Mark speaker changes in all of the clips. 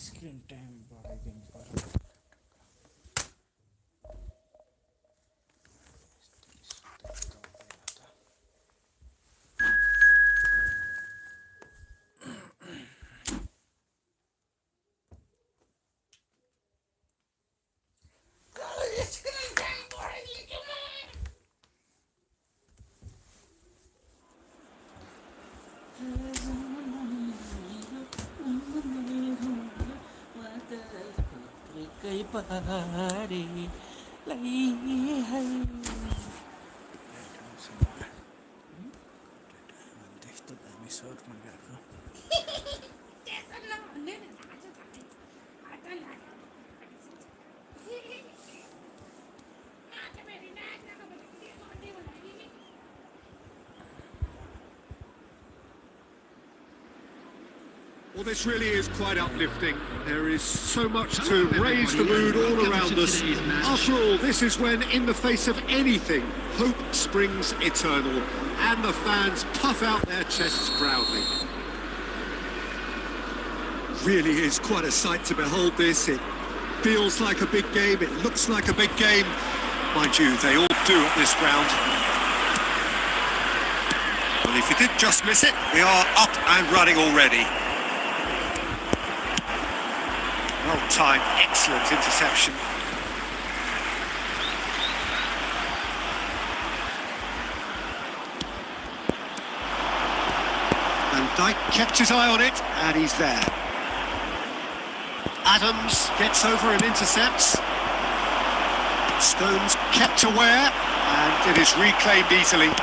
Speaker 1: Screen time बढ़ाइदिनु पर्यो। कई पारी लाई है त्यस्तो दामी स्वरमा गएको
Speaker 2: Well, this really is quite uplifting. There is so much to raise the mood all around us. After all, this is when, in the face of anything, hope springs eternal, and the fans puff out their chests proudly. Really is quite a sight to behold this. It feels like a big game, it looks like a big game. Mind you, they all do at this ground. Well, if you did just miss it, we are up and running already. Well timed, excellent interception. Van Dijk kept his eye on it, and he's there. Adams gets over and intercepts. Stones kept aware, and it is reclaimed easily.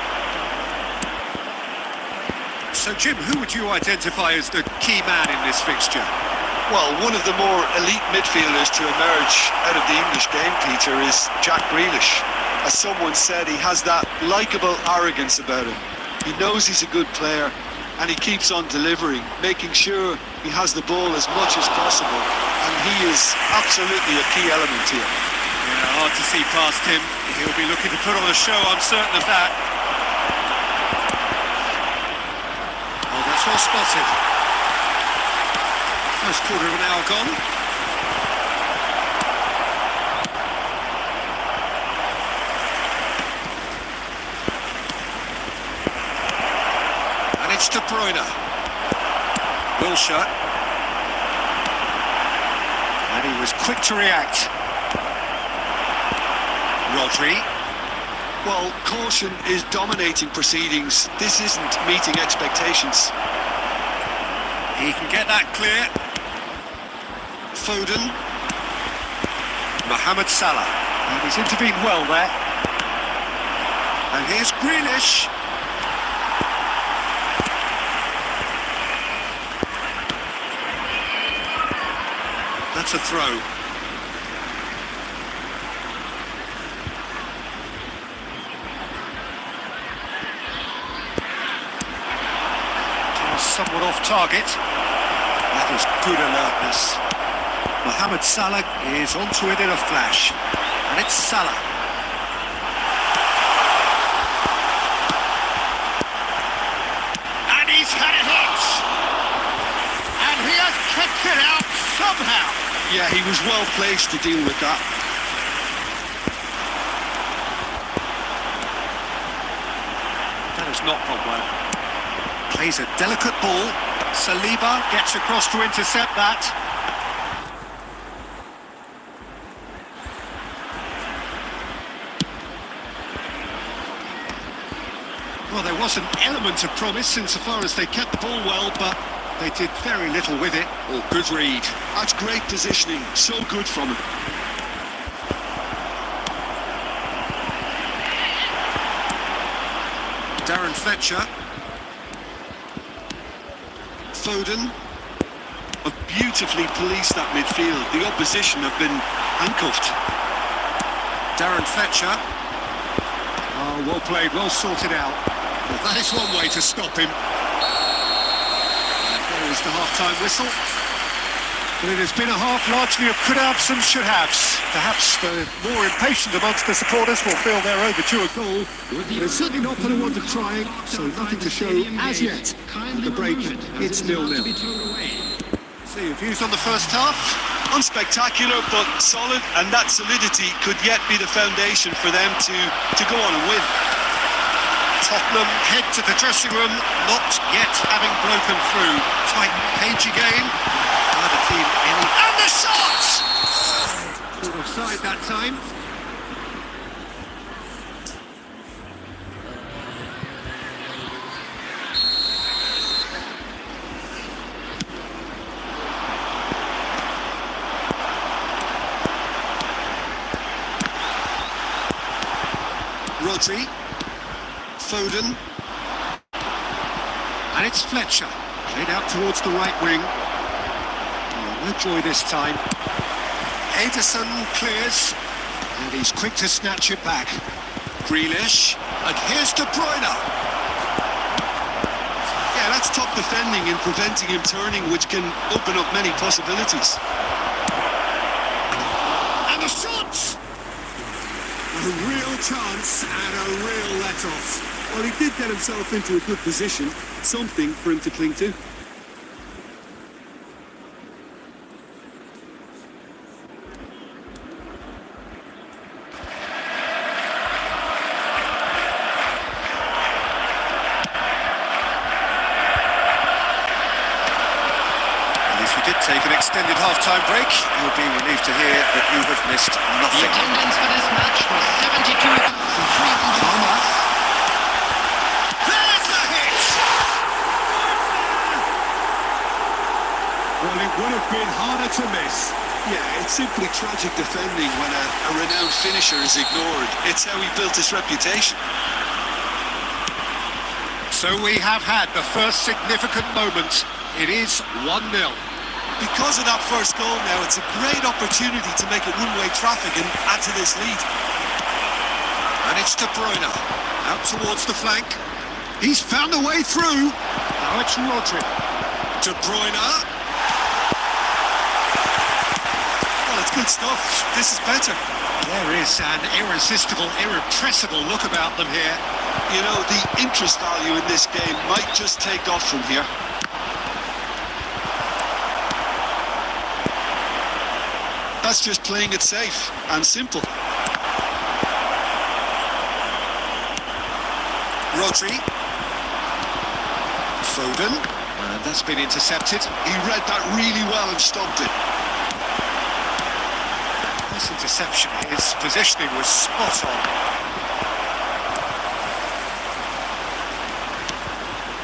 Speaker 2: So Jim, who would you identify as the key man in this fixture?
Speaker 3: Well, one of the more elite midfielders to emerge out of the English game, Peter, is Jack Grealish. As someone said, he has that likeable arrogance about him. He knows he's a good player, and he keeps on delivering, making sure he has the ball as much as possible, and he is absolutely a key element here.
Speaker 2: Yeah, hard to see past him. He'll be looking to put on a show, I'm certain of that. Oh, that's well spotted. First quarter of an hour gone. And it's De Bruyne. Wilshere. And he was quick to react. Rodri.
Speaker 3: Well, caution is dominating proceedings. This isn't meeting expectations.
Speaker 2: He can get that clear. Foden. Mohamed Salah. And he's intervened well there. And here's Grealish. That's a throw. Somewhat off target. That is good alertness. Mohamed Salah is onto it in a flash. And it's Salah. And he's had it hit! And he has kept it out somehow.
Speaker 3: Yeah, he was well placed to deal with that.
Speaker 2: That has not gone well. Plays a delicate ball. Saliba gets across to intercept that. Well, there was an element of promise insofar as they kept the ball well, but they did very little with it.
Speaker 3: Oh, good read. That's great positioning. So good from him.
Speaker 2: Darren Fletcher.
Speaker 3: Foden have beautifully policed that midfield. The opposition have been handcuffed.
Speaker 2: Darren Fletcher. Oh, well played, well sorted out. Well, that is one way to stop him. And there is the half-time whistle. But it has been a half largely of could-haves and should-haves. Perhaps the more impatient amongst the supporters will feel they're overdue a goal. But it's certainly not for the want of trying, so nothing to show as yet. The break, it's 0-0. See your views on the first half?
Speaker 3: Unspectacular but solid, and that solidity could yet be the foundation for them to go on and win.
Speaker 2: Tottenham head to the dressing room, not yet having broken through. Tight, cagey game. Neither team any. And the shot! Offside that time.
Speaker 3: Rodri, Foden,
Speaker 2: And it's Fletcher. Played out towards the right wing. Oh, no joy this time. Ederson clears. And he's quick to snatch it back. Grealish. And here's De Bruyne.
Speaker 3: yeah, that's top defending and preventing him turning, which can open up many possibilities.
Speaker 2: And the shot!
Speaker 4: A real chance and a real let-off. Well, he did get himself into a good position, something for him to cling to.
Speaker 2: At least we did take an extended half-time break. You'll be relieved to hear that you have missed
Speaker 5: The
Speaker 2: nothing.
Speaker 5: attendance for this match was 72,300.
Speaker 2: Palmer. There's the hit!
Speaker 4: Well, it would have been harder to miss.
Speaker 3: Yeah, it's simply tragic defending when a renowned finisher is ignored. It's how he built his reputation.
Speaker 2: So we have had the first significant moment. It is 1-0.
Speaker 3: Because of that first goal now, it's a great opportunity to make it one-way traffic and add to this lead.
Speaker 2: And it's De Bruyne. Out towards the flank. He's found a way through. Now it's Rodri. De Bruyne.
Speaker 3: Well, it's good stuff. This is better.
Speaker 2: There is an irresistible, irrepressible look about them here.
Speaker 3: You know, the interest value in this game might just take off from here. That's just playing it safe and simple.
Speaker 2: Rodri. Foden. And that's been intercepted.
Speaker 3: He read that really well and stopped it.
Speaker 2: This interception, his positioning was spot on.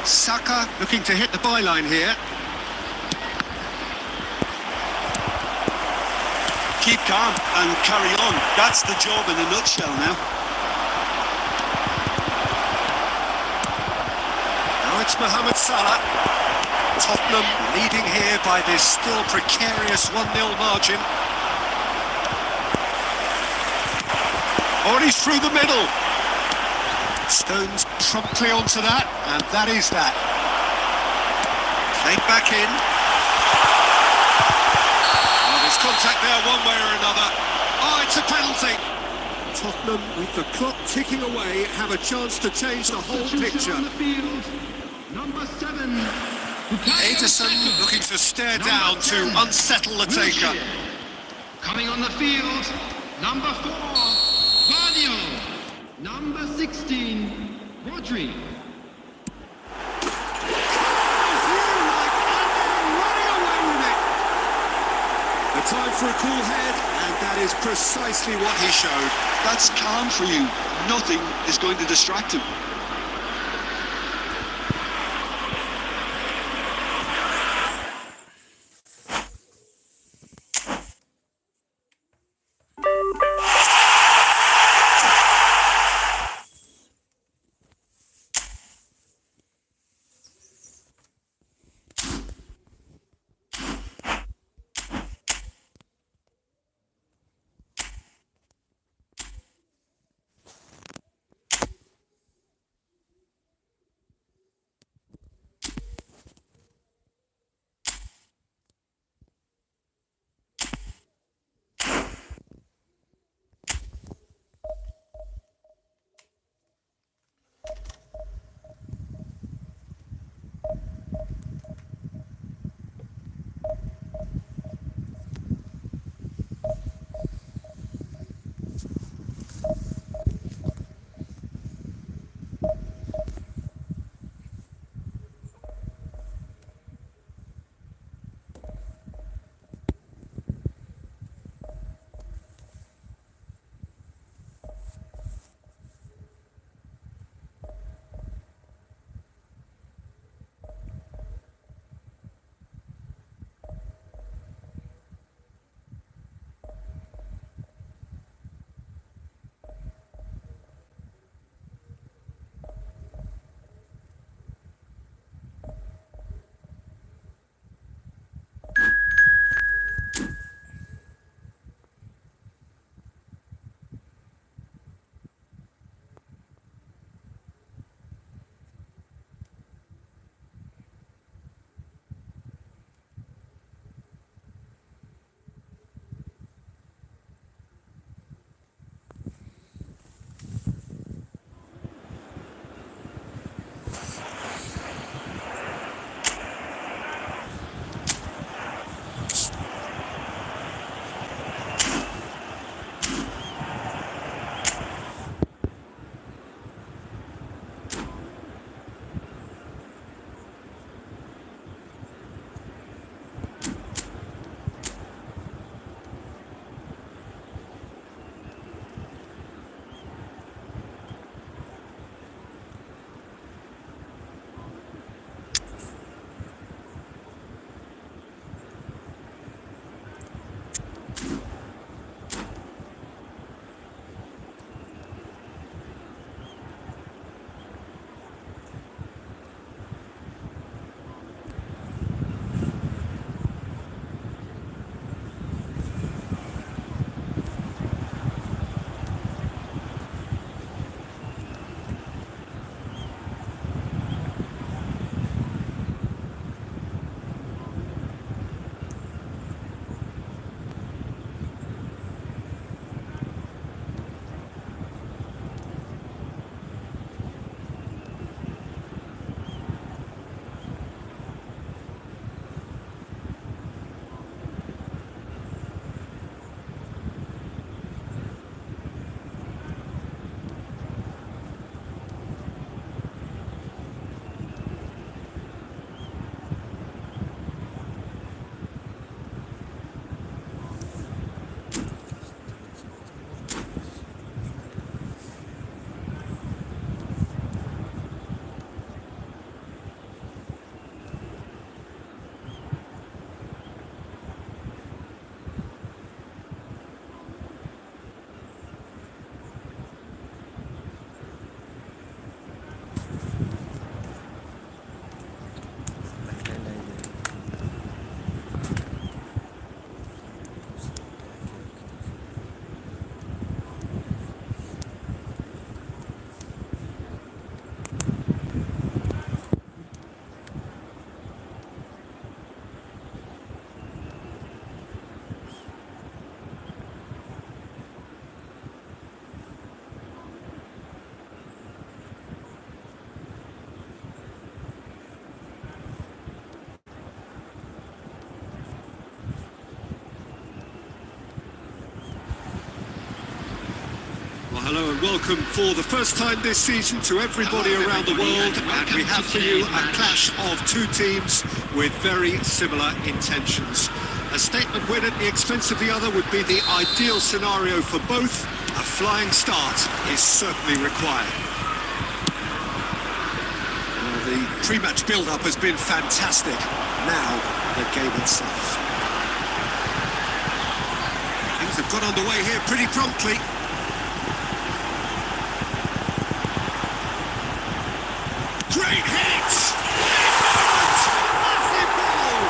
Speaker 2: Saka looking to hit the byline here.
Speaker 3: Keep calm and carry on. That's the job in a nutshell now.
Speaker 2: Now it's Mohamed Salah. Tottenham leading here by this still precarious 1-0 margin. Oh, and he's through the middle. Stones promptly onto that, and that is that. Played back in. Oh, there's contact there one way or another. Oh, it's a penalty.
Speaker 4: Tottenham, with the clock ticking away, have a chance to change the whole picture.
Speaker 5: On the field, number 7.
Speaker 2: Ederson looking to stare down to unsettle the taker.
Speaker 5: Coming on the field, number 4, Vardio. Number 16, Rodri.
Speaker 4: The time for a cool head, and that is precisely what he showed.
Speaker 3: That's calm for you. Nothing is going to distract him.
Speaker 2: and welcome for the first time this season to everybody around the world, and we have for you a clash of two teams with very similar intentions. A statement win at the expense of the other would be the ideal scenario for both. A flying start is certainly required. Well, the pre-match build-up has been fantastic. Now, the game itself. Things have got underway here pretty promptly. Great hit! Massive goal!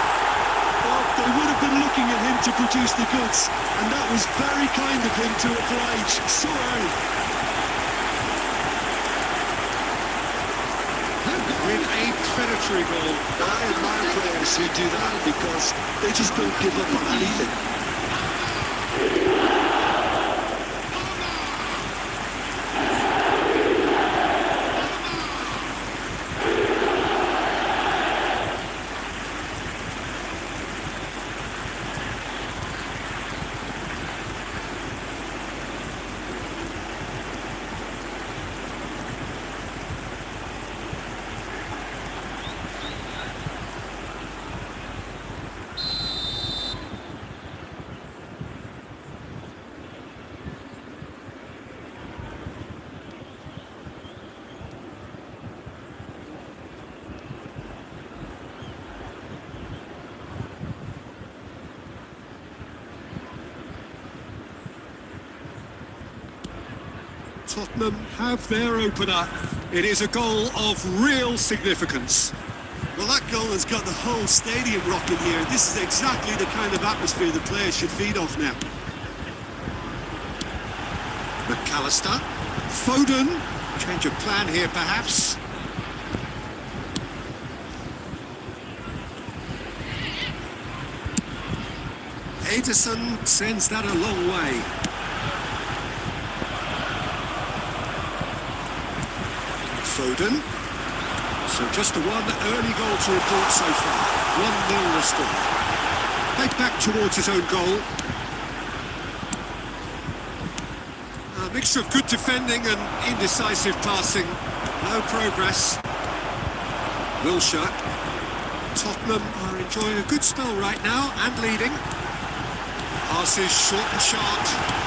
Speaker 4: Well, they would have been looking at him to produce the goods, and that was very kind of him to oblige so early.
Speaker 2: With a predatory goal.
Speaker 3: I admire players who do that because they just don't give up on anything.
Speaker 2: Tottenham have their opener. It is a goal of real significance.
Speaker 4: Well, that goal has got the whole stadium rocking here. This is exactly the kind of atmosphere the players should feed off now.
Speaker 2: McAllister. Foden. Change of plan here, perhaps. Ederson sends that a long way. Foden. So just the one early goal to report so far. 1-0 the score. Played back towards his own goal. A mixture of good defending and indecisive passing. No progress. Wilshere. Tottenham are enjoying a good spell right now and leading. Passes short and sharp.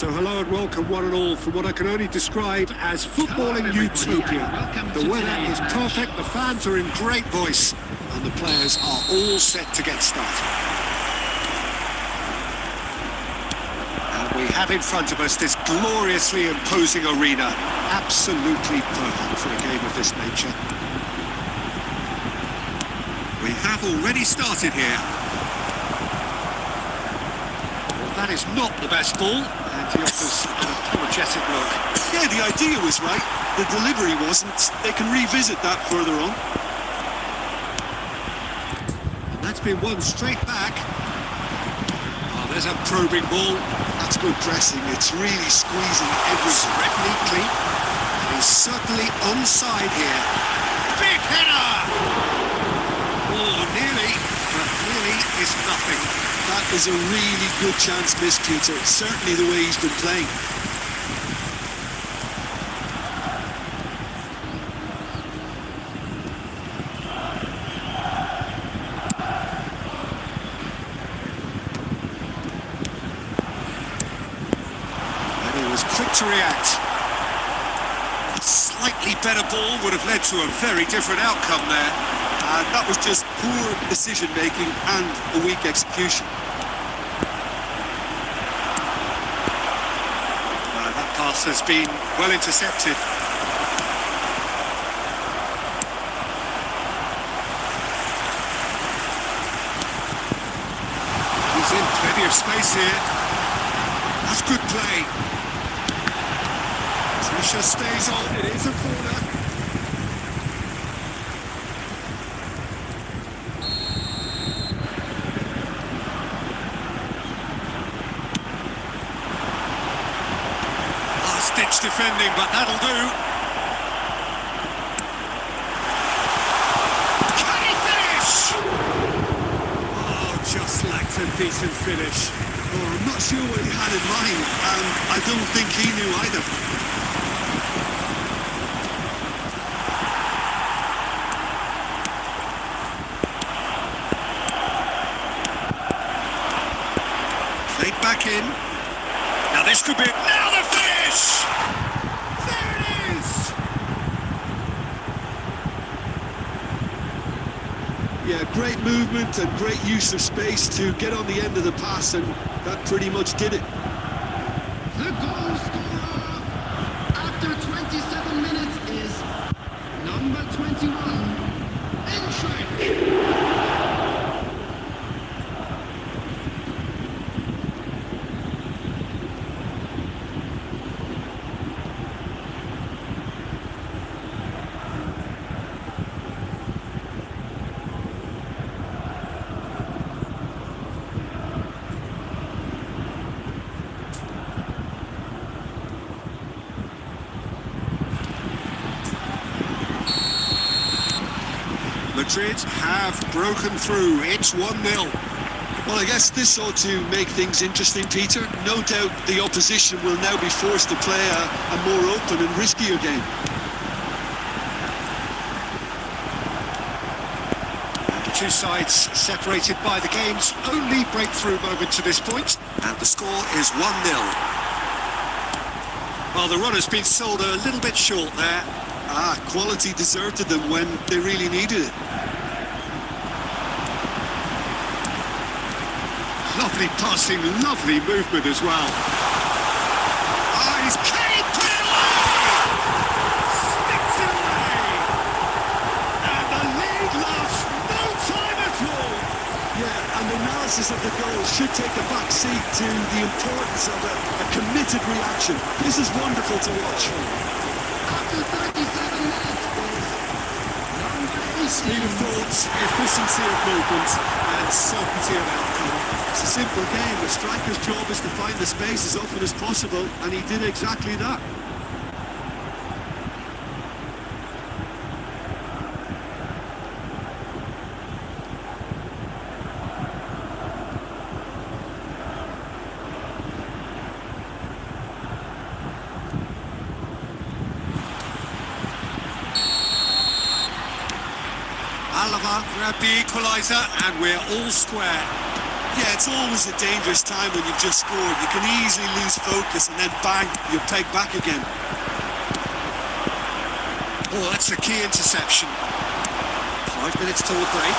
Speaker 2: So hello and welcome one and all from what I can only describe as footballing utopia. The weather is perfect, the fans are in great voice, and the players are all set to get started. And we have in front of us this gloriously imposing arena, absolutely perfect for a game of this nature. We have already started here. Well, that is not the best ball. And he offers an apologetic look.
Speaker 4: Yeah, the idea was right. The delivery wasn't. They can revisit that further on.
Speaker 2: And that's been won straight back. Oh, there's a probing ball.
Speaker 4: That's good pressing. It's really squeezing everything.
Speaker 2: Read neatly. And he's certainly onside here. Big header! Oh, nearly, but nearly is nothing.
Speaker 4: That is a really good chance missed, Peter. Certainly the way he's been playing.
Speaker 2: And he was quick to react. A slightly better ball would have led to a very different outcome there.
Speaker 4: And that was just poor decision-making and a weak execution.
Speaker 2: That pass has been well intercepted. He's in plenty of space here. That's good play. Pressure stays on. It is a corner. Stitch defending, but that'll do. Can he finish?
Speaker 4: Oh, just lacked a decent finish. Oh, I'm not sure what he had in mind, and I don't think he knew either.
Speaker 2: Played back in. Now this could be it. Now the finish! There it is!
Speaker 4: Yeah, great movement and great use of space to get on the end of the pass, and that pretty much did it.
Speaker 5: The goal scorer after 27 minutes is number 21, Entrick.
Speaker 2: Madrid have broken through. It's 1-0.
Speaker 4: Well, I guess this ought to make things interesting, Peter. No doubt the opposition will now be forced to play a more open and riskier game.
Speaker 2: And the two sides separated by the game's only breakthrough moment to this point. And the score is 1-0. Well, the run has been sold a little bit short there.
Speaker 4: Quality deserted them when they really needed it.
Speaker 2: Lovely passing, lovely movement as well. He's Kane, put it away! Sticks it away! And the lead lasts no time at all!
Speaker 4: Yeah, and the analysis of the goal should take a back seat to the importance of a committed reaction. This is wonderful to watch.
Speaker 5: After 37 minutes is
Speaker 4: Speed of thoughts, efficiency of movement, and certainty of outcome. It's a simple game. The striker's job is to find the space as often as possible, and he did exactly that.
Speaker 2: Alava grabbed the equaliser, and we're all square. Yeah, it's always a dangerous time when you've just scored. You can easily lose focus and then bang, you're pegged back again. Oh, that's a key interception. 5 minutes till the break.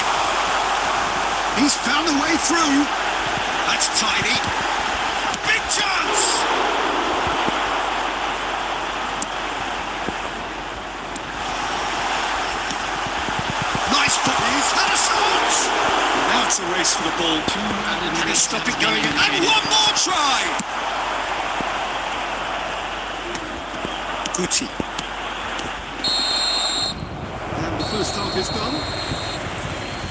Speaker 2: He's found a way through. That's tidy. Big chance! Nice ball. He's had a shot! Now it's a race for the ball. Can he stop it going in? And one more try! Guti. And the first half is done.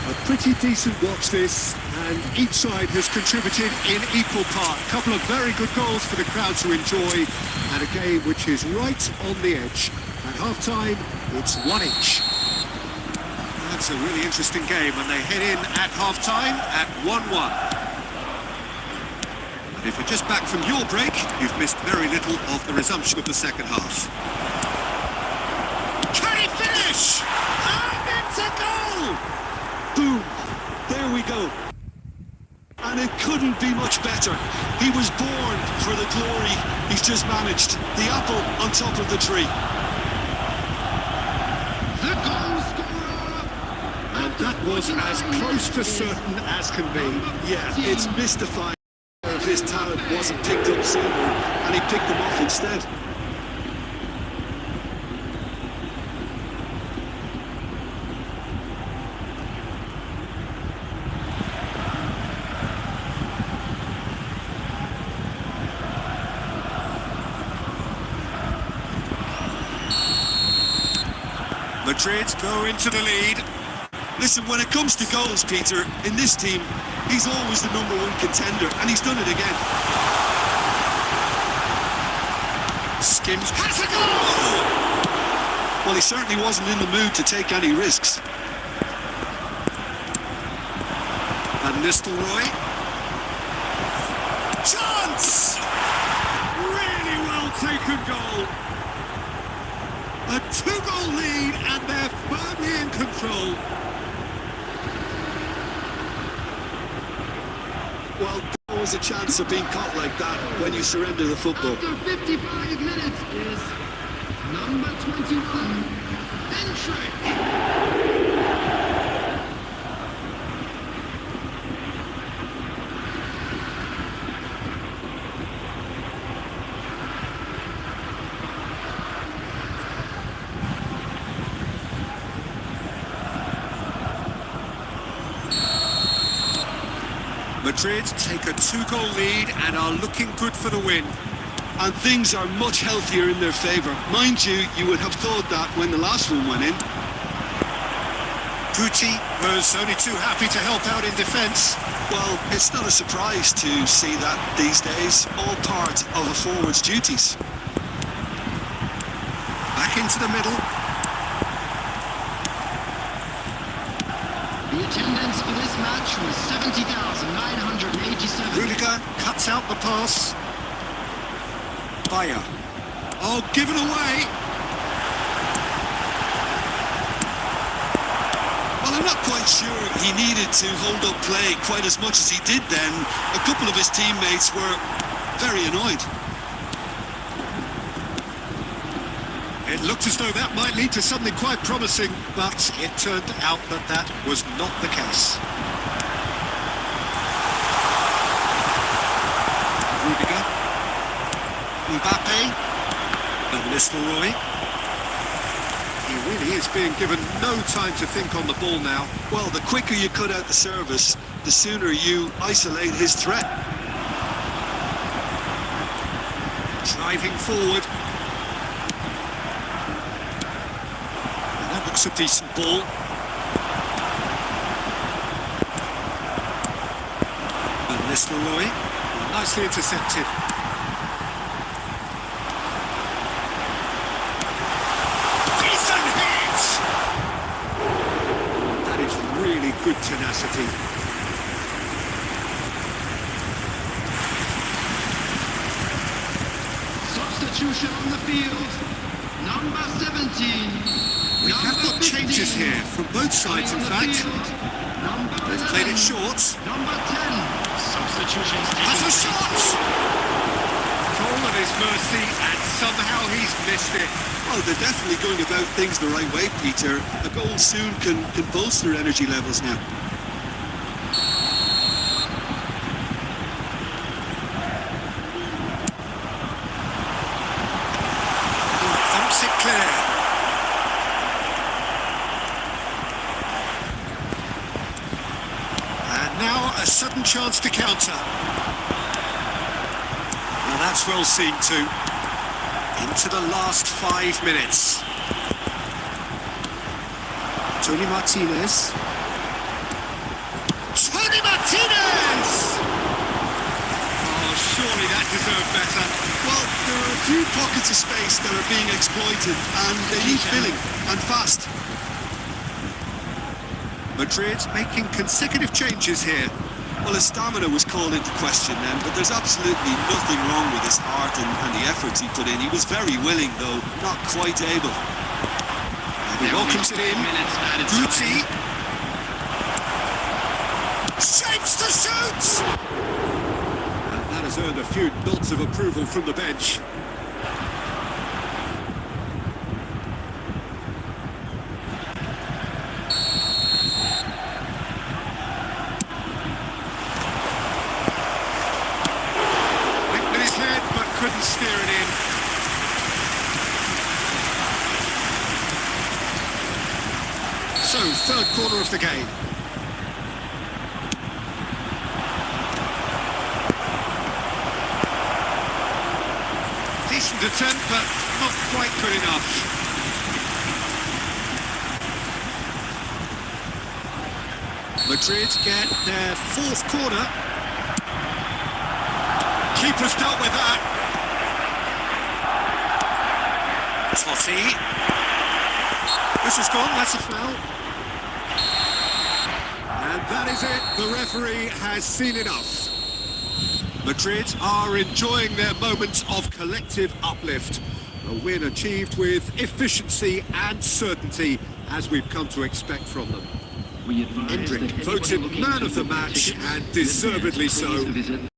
Speaker 2: A pretty decent watch this, and each side has contributed in equal part. A couple of very good goals for the crowd to enjoy, and a game which is right on the edge. At half-time, it's 1-1. That's a really interesting game, and they head in at half-time at 1-1. And if you're just back from your break, you've missed very little of the resumption of the second half. Can he finish? And it's a goal! Boom! There we go. And it couldn't be much better. He was born for the glory he's just managed. The apple on top of the tree.
Speaker 5: The goal scorer!
Speaker 2: And that was as close to certain as can be. Yeah, it's mystifying if his talent wasn't picked up sooner, and he picked them off instead. Madrid go into the lead. Listen, when it comes to goals, Peter, in this team, he's always the #1 contender, and he's done it again. Skims, has a goal! Well, he certainly wasn't in the mood to take any risks. Van Nistelrooy. Chance! Really well taken goal. A 2-goal lead, and they're firmly in control. Well, there was a chance of being caught like that when you surrender the football.
Speaker 5: After 55 minutes is number 21, Bentrick.
Speaker 2: Madrid take a 2-goal lead and are looking good for the win. And things are much healthier in their favour. Mind you, you would have thought that when the last one went in. Guti was only too happy to help out in defence. Well, it's not a surprise to see that these days, all part of a forward's duties. Back into the middle.
Speaker 5: The attendance for this match was 70,987.
Speaker 2: Rudiger cuts out the pass. Bayer. Oh, given away. Well, I'm not quite sure he needed to hold up play quite as much as he did then. A couple of his teammates were very annoyed. It looked as though that might lead to something quite promising, but it turned out that that was not the case. Rudiger. Mbappe. Van Nistelrooy. He really is being given no time to think on the ball now. Well, the quicker you cut out the service, the sooner you isolate his threat. Driving forward. That looks a decent ball. Van Nistelrooy. Nicely intercepted. Decent hit! That is really good tenacity.
Speaker 5: Substitution on the field. Number 17.
Speaker 2: We have got changes here from both sides, in fact.
Speaker 5: Number
Speaker 2: They've played it short.
Speaker 5: Number 10, substitutions
Speaker 2: Has
Speaker 5: taking
Speaker 2: a shot! Call at his mercy, and somehow he's missed it.
Speaker 4: Well, they're definitely going about things the right way, Peter. A goal soon can bolster energy levels now.
Speaker 2: Thumps it clear. And now a sudden chance to counter. Well, that's well seen too. Into the last 5 minutes.
Speaker 4: Tony Martinez.
Speaker 2: Tony Martinez! Oh, surely that deserved better.
Speaker 4: Well, there are a few pockets of space that are being exploited, and they need filling, and fast.
Speaker 2: Madrid making consecutive changes here.
Speaker 4: Well, his stamina was called into question then, but there's absolutely nothing wrong with his heart and the efforts he put in. He was very willing, though, not quite able.
Speaker 2: He welcomes it in.
Speaker 5: minutes added
Speaker 2: Guti.
Speaker 5: time.
Speaker 2: Shapes to shoot! And that has earned a few nods of approval from the bench. Went with his head, but couldn't steer it in. So, third corner of the game. Decent attempt, but not quite good enough. Madrid get their fourth corner. Keeper's dealt with that. Totti. This is gone, that's a foul. And that is it, the referee has seen enough. Madrid are enjoying their moment of collective uplift. A win achieved with efficiency and certainty, as we've come to expect from them.
Speaker 5: We advise
Speaker 2: Hendrick
Speaker 5: that anybody
Speaker 2: voted
Speaker 5: looking
Speaker 2: man
Speaker 5: to
Speaker 2: of the
Speaker 5: book
Speaker 2: match,
Speaker 5: tickets
Speaker 2: and
Speaker 5: in
Speaker 2: deservedly
Speaker 5: advance,
Speaker 2: so.
Speaker 5: please visit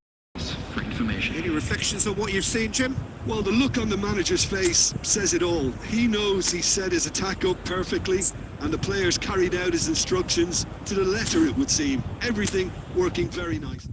Speaker 5: for information.
Speaker 2: Any reflections on what you've seen, Jim?
Speaker 4: Well, the look on the manager's face says it all. He knows he set his attack up perfectly, and the players carried out his instructions to the letter, it would seem. Everything working very nice.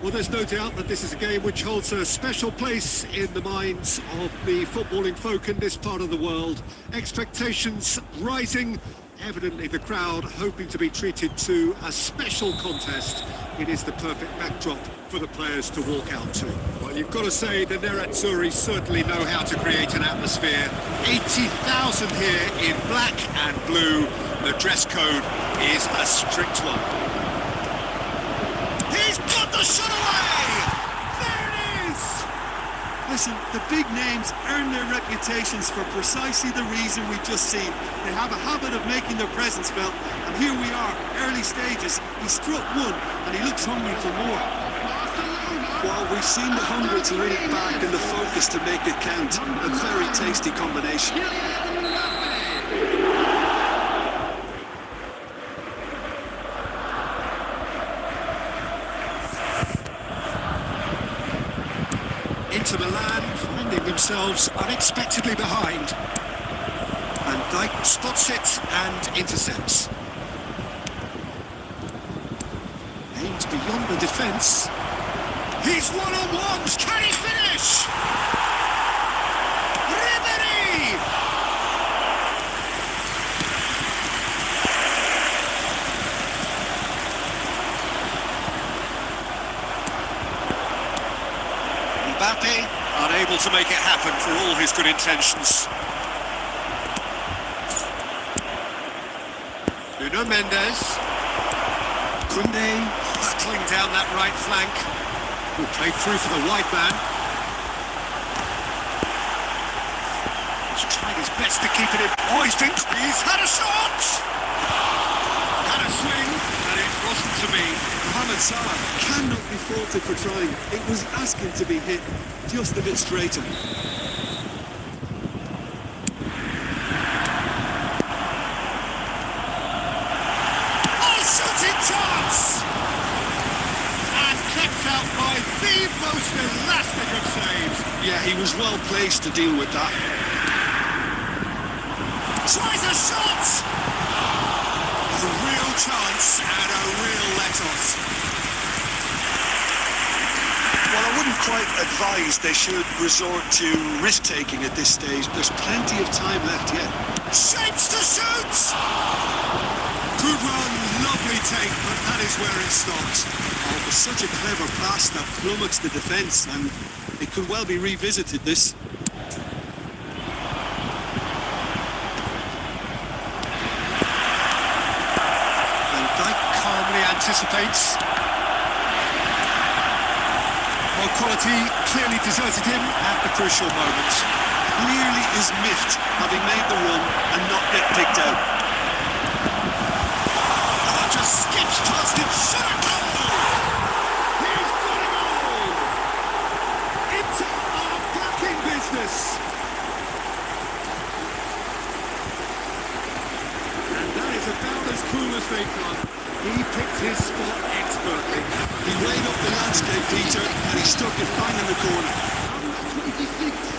Speaker 2: Well, there's no doubt that this is a game which holds a special place in the minds of the footballing folk in this part of the world. Expectations rising, evidently the crowd hoping to be treated to a special contest. It is the perfect backdrop for the players to walk out to. Well, you've got to say the Nerazzurri certainly know how to create an atmosphere. 80,000 here in black and blue. The dress code is a strict one. He's got the shot away! There it is!
Speaker 4: Listen, the big names earn their reputations for precisely the reason we've just seen. They have a habit of making their presence felt, and here we are, early stages. He struck one, and he looks hungry for more. Well, we've seen the hunger to win it back and the focus to make it count. A very tasty combination.
Speaker 2: Inter Milan finding themselves unexpectedly behind. Van Dijk spots it and intercepts. Aims beyond the defence. He's one-on-ones. Can he finish? Ribery! Mbappe unable to make it happen for all his good intentions. Nuno Mendes. Koundé battling down that right flank. Who played through for the wide man. He's tried his best to keep it in. Oh, he's had a shot! Had a swing, and it wasn't to be.
Speaker 4: Mohamed Salah cannot be faulted for trying. It was asking to be hit just a bit straighter.
Speaker 2: Oh, shooting chance! And kept out by the most elastic of saves.
Speaker 4: Yeah, he was well placed to deal with that.
Speaker 2: Tries a shot! A real chance and a real let-off.
Speaker 3: Well, I wouldn't quite advise they should resort to risk-taking at this stage.
Speaker 4: There's plenty of time left yet.
Speaker 2: Shapes to shoot! Good run, lovely take, but that is where it stopped.
Speaker 4: Oh, it was such a clever pass that flummoxed the defence, and it could well be revisited, this.
Speaker 2: Van Dijk calmly anticipates. Well, quality clearly deserted him at the crucial moment.
Speaker 4: Clearly is miffed, having made the run and not get picked out.
Speaker 2: Oh, just skips past it, shot a goal! He's got it all! Inter are back in business! And that is about as cool as they come. He picked his spot expertly.
Speaker 4: He weighed up the landscape, Peter, and he stuck it fine in the corner.
Speaker 5: Number 26.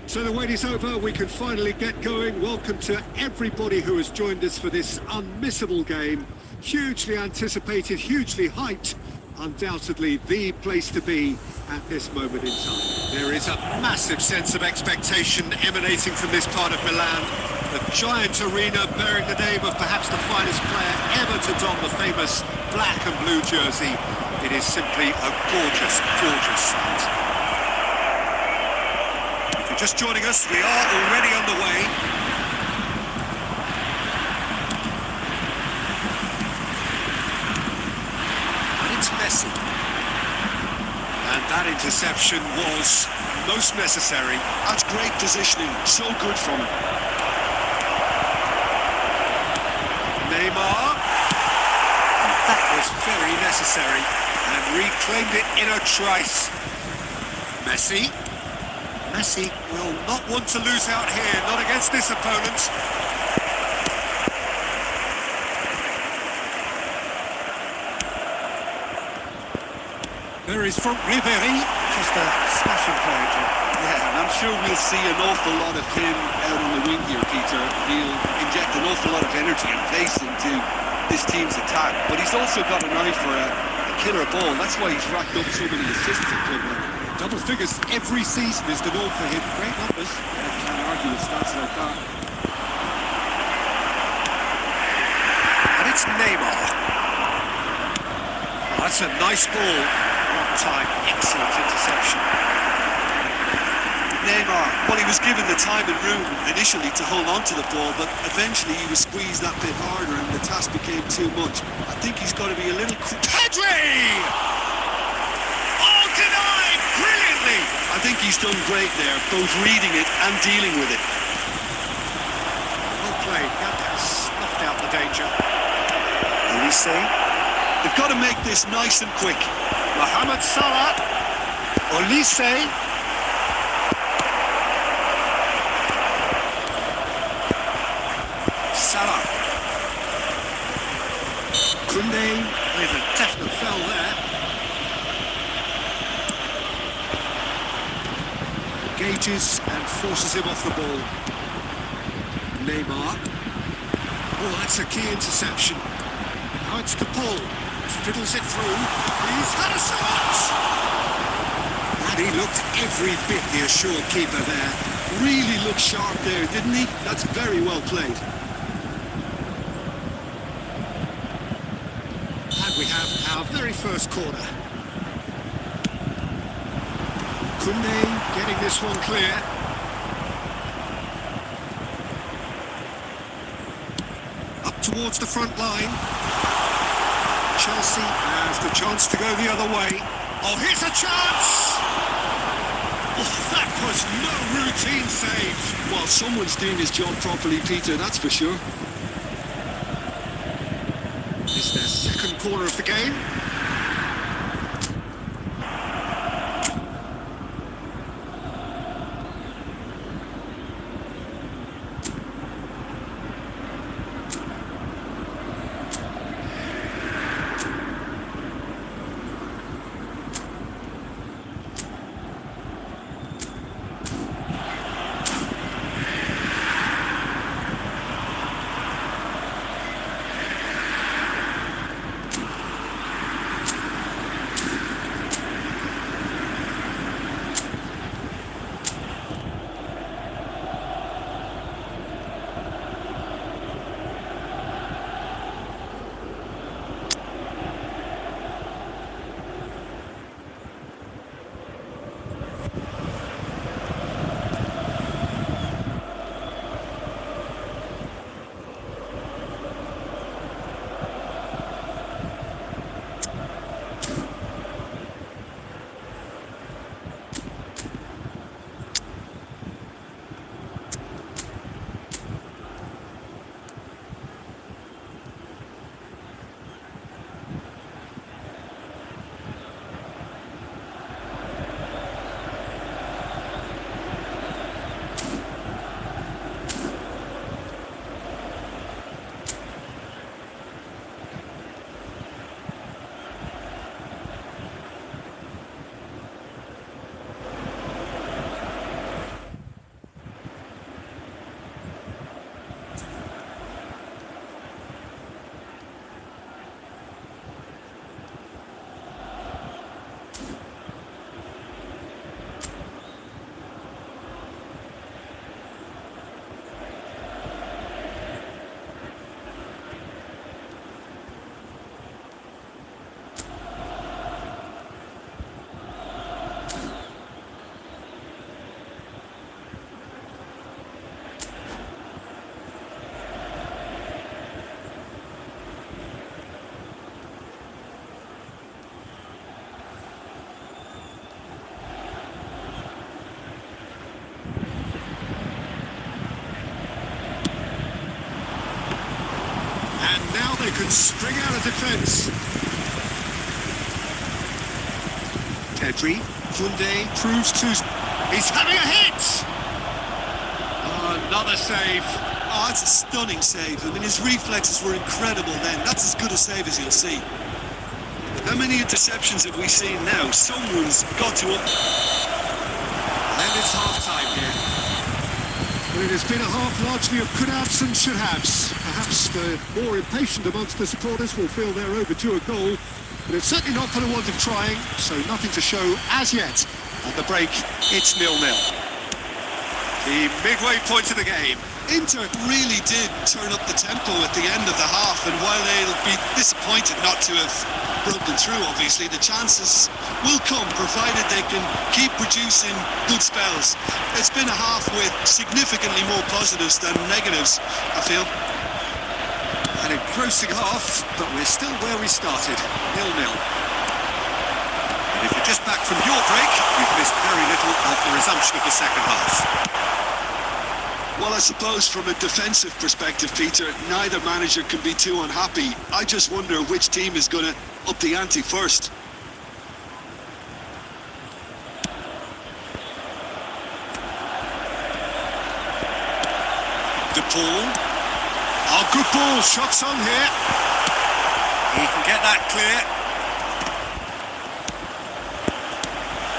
Speaker 2: So the wait is over, we can finally get going. Welcome to everybody who has joined us for this unmissable game. Hugely anticipated, hugely hyped. Undoubtedly the place to be at this moment in time. There is a massive sense of expectation emanating from this part of Milan. The giant arena bearing the name of perhaps the finest player ever to don the famous black and blue jersey. It is simply a gorgeous, gorgeous sight. Just joining us, we are already underway. And it's Messi. And that interception was most necessary.
Speaker 3: That's great positioning, so good from him.
Speaker 2: Neymar. That was very necessary. And reclaimed it in a trice. Messi. Messi will not want to lose out here, not against this opponent. There is from Ribéry, just a smashing play.
Speaker 3: Yeah, and I'm sure we'll see an awful lot of him out on the wing here, Peter. He'll inject an awful lot of energy and pace into this team's attack, but he's also got an eye for a killer ball. That's why he's racked up so many assists at club level.
Speaker 2: Double figures every season is the norm for him. Great numbers.
Speaker 3: Yeah, can't argue with stats like that.
Speaker 2: And it's Neymar. Oh, that's a nice ball. One time, excellent interception.
Speaker 3: Neymar, well, he was given the time and room initially to hold on to the ball, but eventually he was squeezed that bit harder and the task became too much. I think he's got to be a little quick.
Speaker 2: Pedri! Oh, denied! Brilliantly!
Speaker 3: I think he's done great there, both reading it and dealing with it.
Speaker 2: Well played. That snuffed out the danger.
Speaker 3: Olise. They've got to make this nice and quick.
Speaker 2: Mohamed Salah. Olise. Salah. Koundé with a definite foul there. Engages and forces him off the ball. Neymar. Oh, that's a key interception. Now it's Paul. Fiddles it through. He's had a shot! And he looked every bit the assured keeper there.
Speaker 4: Really looked sharp there, didn't he? That's very well played.
Speaker 2: And we have our very first corner. Koundé getting this one clear. Up towards the front line. Chelsea has the chance to go the other way. Oh, here's a chance! Oh, that was no routine save.
Speaker 4: Well, someone's doing his job properly, Peter, that's for sure.
Speaker 2: It's their second corner of the game. can spring out of defence. Pedri, Koundé proves to... He's having a hit! Oh, another save.
Speaker 4: Oh, that's a stunning save. I mean, his reflexes were incredible then. That's as good a save as you'll see. How many interceptions have we seen now? Someone's got to up.
Speaker 2: And it's half-time here. Well, it has been a half largely of could-haves and should-haves. Perhaps the more impatient amongst the supporters will feel they're overdue a goal, but it's certainly not for the want of trying, so nothing to show as yet. At the break, it's 0-0. The midway point of the game.
Speaker 4: Inter really did turn up the tempo at the end of the half, and while they'll be disappointed not to have broken through, obviously, the chances will come, provided they can keep producing good spells. It's been a half with significantly more positives than negatives, I feel.
Speaker 2: An engrossing half, but we're still where we started, 0-0. And if you're just back from your break, you've missed very little of the resumption of the second half.
Speaker 3: Well, I suppose from a defensive perspective, Peter, neither manager can be too unhappy. I just wonder which team is going to up the ante first.
Speaker 2: De Paul. Oh, good ball. Shots on here. He can get that clear.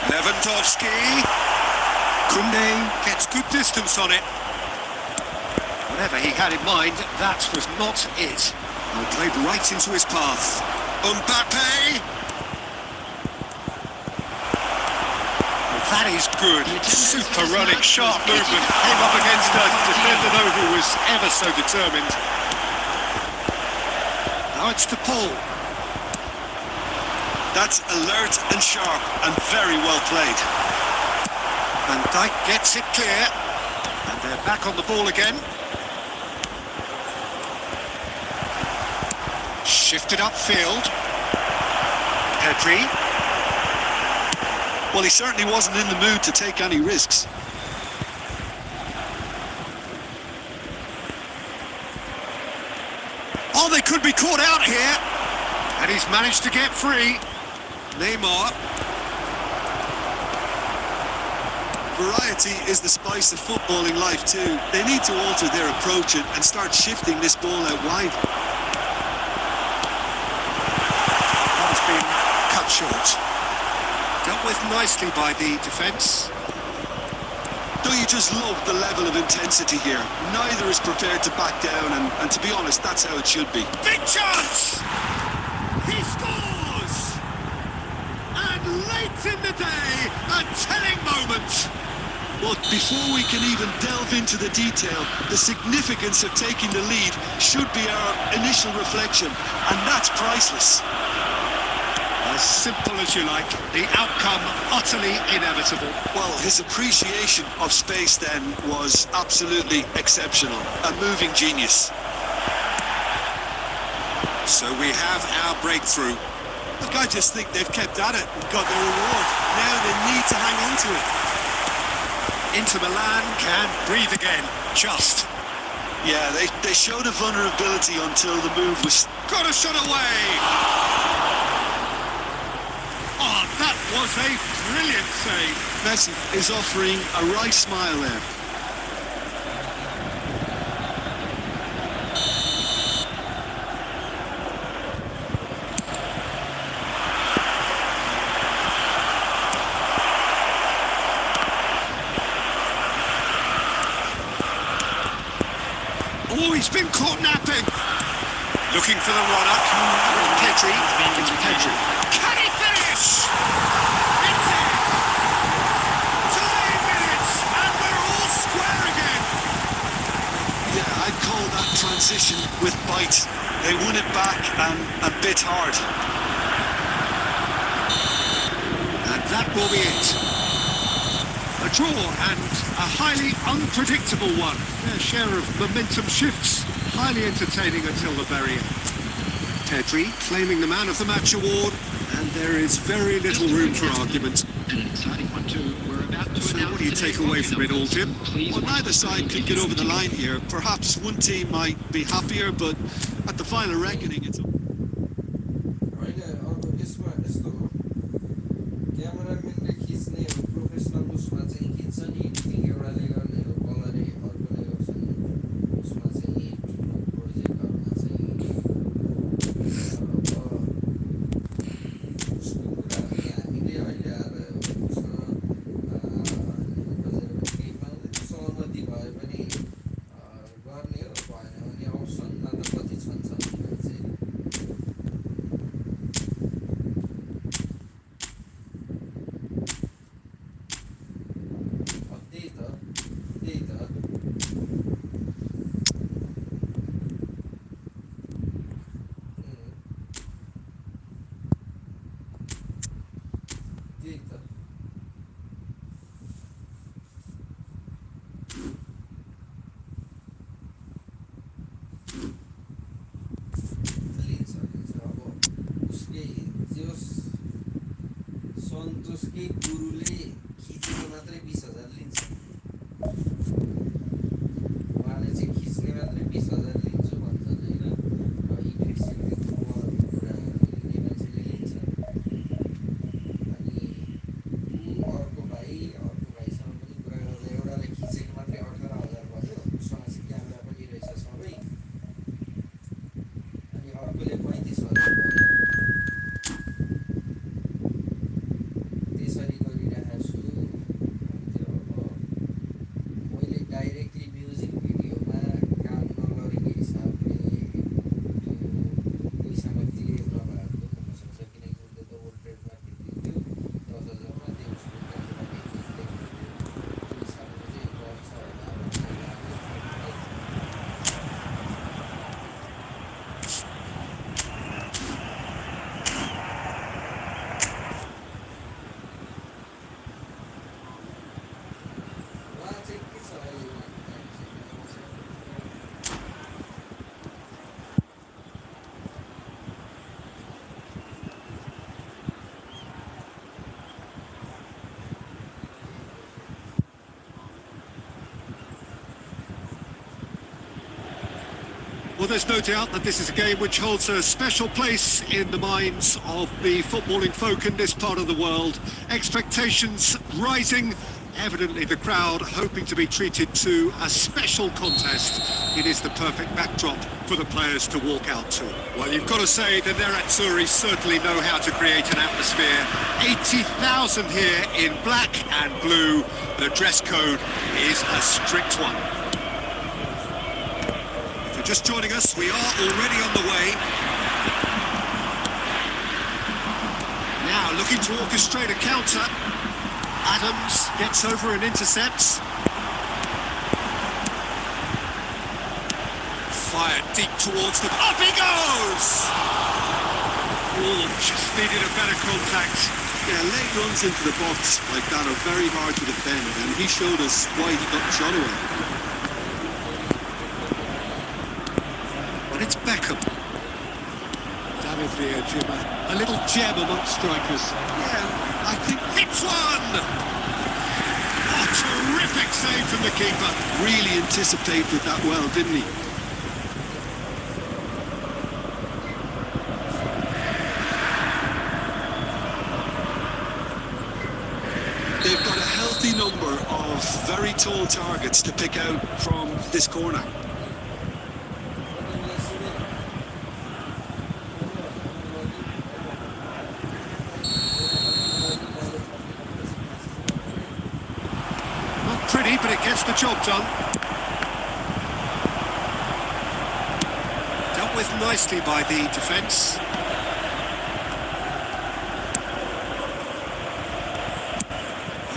Speaker 2: Lewandowski. Koundé gets good distance on it. Whatever he had in mind, that was not it. Well, played right into his path. Mbappe! Well, that is good. Super running, sharp movement. Came up against a defender, though, who was ever so determined. Now it's De Paul.
Speaker 3: That's alert and sharp and very well played.
Speaker 2: Van Dijk gets it clear. And they're back on the ball again. Shifted upfield. Pedri.
Speaker 3: Well, he certainly wasn't in the mood to take any risks.
Speaker 2: Oh, they could be caught out here. And he's managed to get free. Neymar.
Speaker 4: Variety is the spice of footballing life too. They need to alter their approach and start shifting this ball out wide.
Speaker 2: Cut short. Dealt with nicely by the defence.
Speaker 3: Don't you just love the level of intensity here? Neither is prepared to back down, and to be honest, that's how it should be.
Speaker 2: Big chance! He scores! And late in the day, a telling moment.
Speaker 3: But before we can even delve into the detail, the significance of taking the lead should be our initial reflection, and that's priceless.
Speaker 2: As simple as you like, the outcome utterly inevitable.
Speaker 3: Well, his appreciation of space then was absolutely exceptional. A moving genius.
Speaker 2: So we have our breakthrough.
Speaker 4: Look, I just think they've kept at it and got their reward. Now they need to hang on to it.
Speaker 2: Inter Milan can breathe again, just.
Speaker 3: Yeah, they showed a vulnerability until the move was...
Speaker 2: Got a shot away! Oh, that was a brilliant save.
Speaker 3: Messi is offering a wry smile there.
Speaker 2: Oh, he's been caught napping. Looking for the run-up. Pedri. It's Pedri. Can he finish? It's it! 5 minutes, and we're all square again.
Speaker 3: Yeah, I'd call that transition with bite. They won it back and bit hard.
Speaker 2: And that will be it. A draw and a highly unpredictable one. Their share of momentum shifts. Highly entertaining until the very end. Pedri claiming the Man of the Match award, and there is very little room for argument. So what do you take away from it all, Jim?
Speaker 4: Well, neither side could get over the line here. Perhaps one team might be happier, but at the final reckoning, it's...
Speaker 6: होइन अब यसमा यस्तो हो क्यामेराम्यानले खिच्ने professional उसमा चाहिँ खिच्छ नि editing एउटाले गर्ने हो कलर अर्कोले गर्छ नि उसमा चाहिँ ठुलो प्रोजेक्टहरूमा चाहिँ अब उसको कुरा हामीले अहिले आएर उसँग केही पाउँदैन सहमति भए पनि गर्ने हो भएन भने अप्सनमा त कति छन् चाहिँ त्यही त लिन्छ अब उसले जस सन्तोषकै गुरुले खिचेको मात्रै 20,000 लिन्छ उहाँले चाहिँ खिच्ने मात्रै 20,000 लिन्छु भन्छन् होइन इफेक्ट सिफेक्टको कुरा लिने मान्छेले लिन्छ अनि अर्को भाइसँग पनि कुरा गर्दा एउटाले खिचेको मात्रै 18,000 भयो उसँग चाहिँ क्यामेरा पनि रहेछ सबै अनि अर्कोले 35,000 भयो त्यसरी गरिरहेको छु त्यो अब मैले डाइरेक्टली म्युजिक भिडियोमा काम नगरेको हिसाबले त्यो पैसामा क्लियर नभएको हुनसक्छ किनकि उसले त वर्ल्ड ट्रेड मार्केट दिन्थ्यो 10,000मा त्यो उसको क्यामेरा खिच्दै त्यो हिसाबले चाहिँ गर्छ होला भन्ने लाग्यो उहाँ चाहिँ के छ अहिले
Speaker 2: Well, there's no doubt that this is a game which holds a special place in the minds of the footballing folk in this part of the world. Expectations rising. Evidently the crowd hoping to be treated to a special contest. It is the perfect backdrop for the players to walk out to. Well, you've got to say that the Nerazzurri certainly know how to create an atmosphere. 80,000 here in black and blue. The dress code is a strict one. If you're just joining us, we are already on the way. Now looking to orchestrate a counter. Adams gets over and intercepts. Fired deep towards them. Up he goes! Oh, just needed a better contact.
Speaker 4: Yeah, late runs into the box like that are very hard to defend, and he showed us why he got the shot away.
Speaker 2: But it's Beckham. David Villa, Jimmer. A little gem amongst strikers.
Speaker 4: Yeah, I think
Speaker 2: Hits one! Oh, terrific save from the keeper.
Speaker 4: really anticipated that well, didn't he?
Speaker 3: They've got a healthy number of very tall targets to pick out from this corner.
Speaker 2: Not pretty, but it gets the job done. Dealt with nicely by the defence.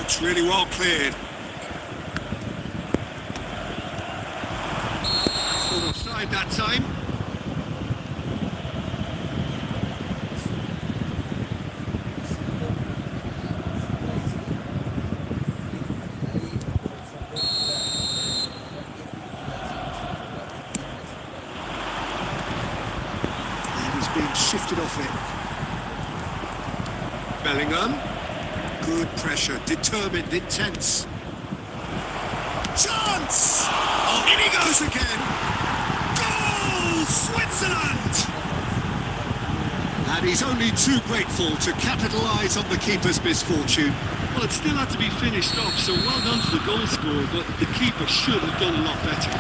Speaker 2: It's really well cleared. Full offside that time.
Speaker 3: And he's being shifted off it.
Speaker 2: Bellingham. Good pressure, determined, intense. Chance! Oh, in he goes again! Goal! Switzerland! And he's only too grateful to capitalise on the keeper's misfortune.
Speaker 4: Well, it still had to be finished off, so well done to the goal scorer, but the keeper should have done a lot better.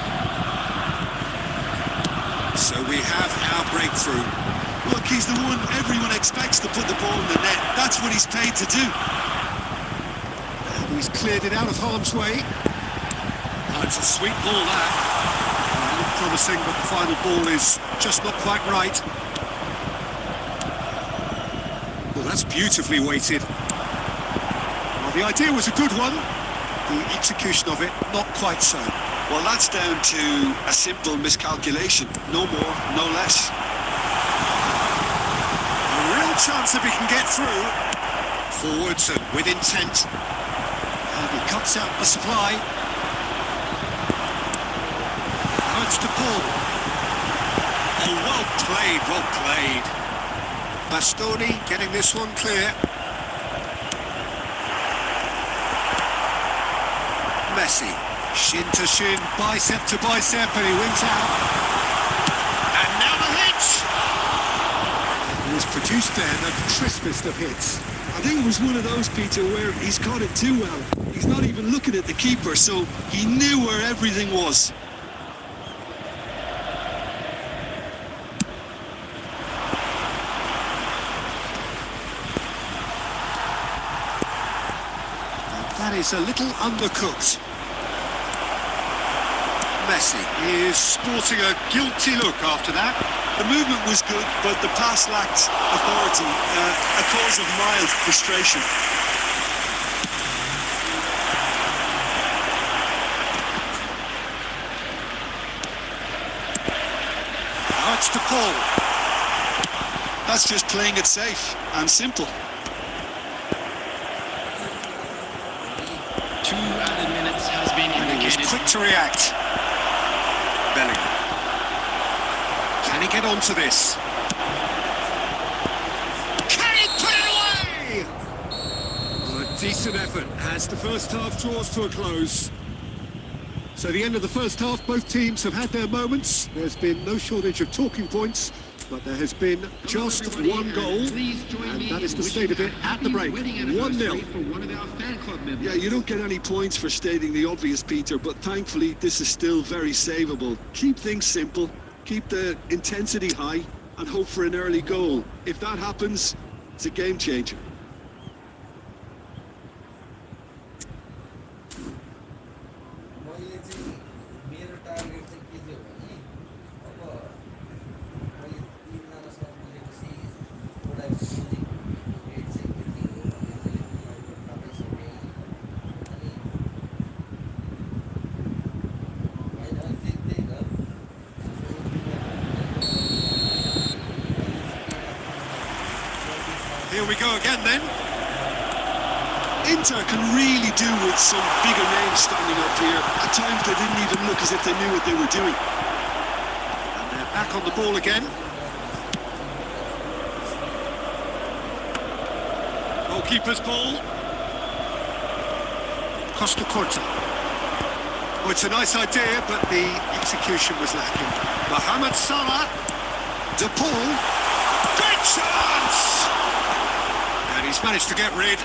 Speaker 2: So we have our breakthrough.
Speaker 4: Look, he's the one everyone expects to put the ball in the net. That's what he's paid to do.
Speaker 2: And he's cleared it out of harm's way. Oh, it's a sweet ball, that. Looked promising, but the final ball is just not quite right. Well, that's beautifully weighted. Well, the idea was a good one. The execution of it, not quite so.
Speaker 3: Well, that's down to a simple miscalculation. No more, no less.
Speaker 2: A real chance if he can get through. Forwards and with intent. And he cuts out the supply. Now it's to Paul. Oh, well played, well played. Bastoni getting this one clear. Messi, shin to shin, bicep to bicep, and he wins out. And now the hit! He was produced there, the crispest of hits.
Speaker 4: I think it was one of those, Peter, where he's caught it too well. He's not even looking at the keeper, so he knew where everything was.
Speaker 2: That is a little undercooked. Messi is sporting a guilty look after that.
Speaker 3: The movement was good, but the pass lacked authority, a cause of mild frustration.
Speaker 2: Now it's to Paul.
Speaker 3: That's just playing it safe and simple.
Speaker 5: 2 added minutes has been
Speaker 2: And he was
Speaker 5: indicated.
Speaker 2: quick to react. Bellingham. Can he get onto this? Can he put it away? Well, a decent effort as the first half draws to a close. So the end of the first half, both teams have had their moments. There's been no shortage of talking points, but there has been just one goal, and that is the state of it at the break. 1-0.
Speaker 4: Yeah, you don't get any points for stating the obvious, Peter, but thankfully this is still very savable. Keep things simple, keep the intensity high, and hope for an early goal. If that happens, it's a game changer.
Speaker 6: मैले चाहिँ मेरो target चाहिँ के थियो भने अब मैले 3 जनासँग बुझेपछि एउटा म्युजिक रेट चाहिँ यति हो भन्ने मैले थाहा पाइसकेँ अनि होइन त्यही त
Speaker 2: Here we go again then.
Speaker 4: Inter can really do with some bigger names standing up here. At times they didn't even look as if they knew what they were doing.
Speaker 2: And they're back on the ball again. Goalkeeper's ball. Costa Corta. Oh, it's a nice idea, but the execution was lacking. Mohamed Salah. De Paul. Big chance! And he's managed to get rid.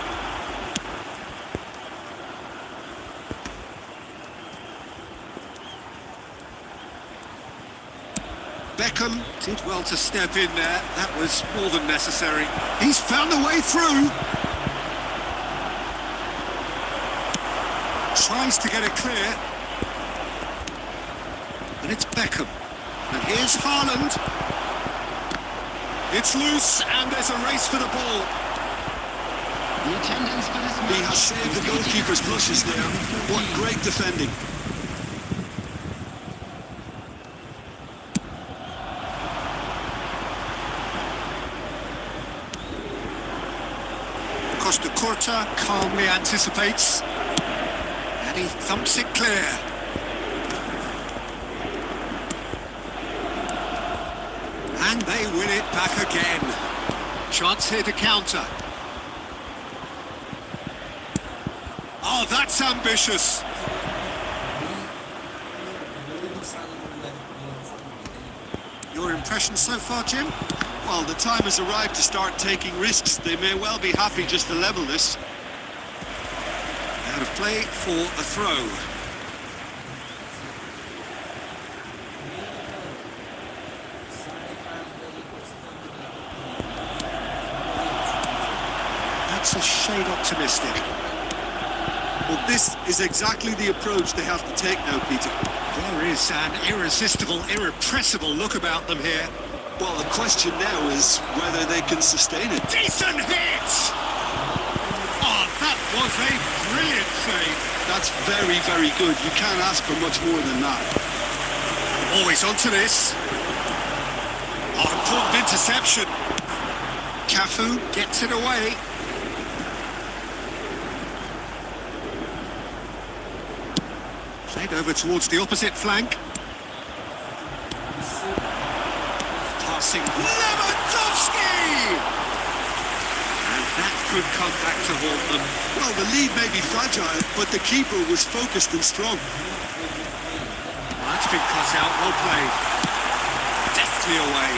Speaker 2: Beckham did well to step in there. That was more than necessary. He's found a way through. Tries to get it clear. And it's Beckham. And here's Haaland. It's loose, and there's a race for the ball.
Speaker 5: The attendance for this
Speaker 4: He
Speaker 5: match
Speaker 4: has saved the goalkeeper's blushes there. What great defending.
Speaker 2: Costa Corta calmly anticipates. And he thumps it clear. And they win it back again. Chance here to counter. Oh, that's ambitious. Your impression so far, Jim?
Speaker 4: Well, the time has arrived to start taking risks. They may well be happy just to level this.
Speaker 2: Out of play for a throw. That's a shade optimistic.
Speaker 4: Well, this is exactly the approach they have to take now, Peter.
Speaker 2: There is an irresistible, irrepressible look about them here.
Speaker 3: Well, the question now is whether they can sustain it.
Speaker 2: Decent hit! Oh, that was a brilliant save.
Speaker 3: That's very, very good. You can't ask for much more than that.
Speaker 2: Always onto this. Oh, important interception. Cafu gets it away. Played over towards the opposite flank. Passing Lewandowski! And that could come back to haunt them.
Speaker 4: Well, the lead may be fragile, but the keeper was focused and strong.
Speaker 2: That's been cut out, well played. Deftly away.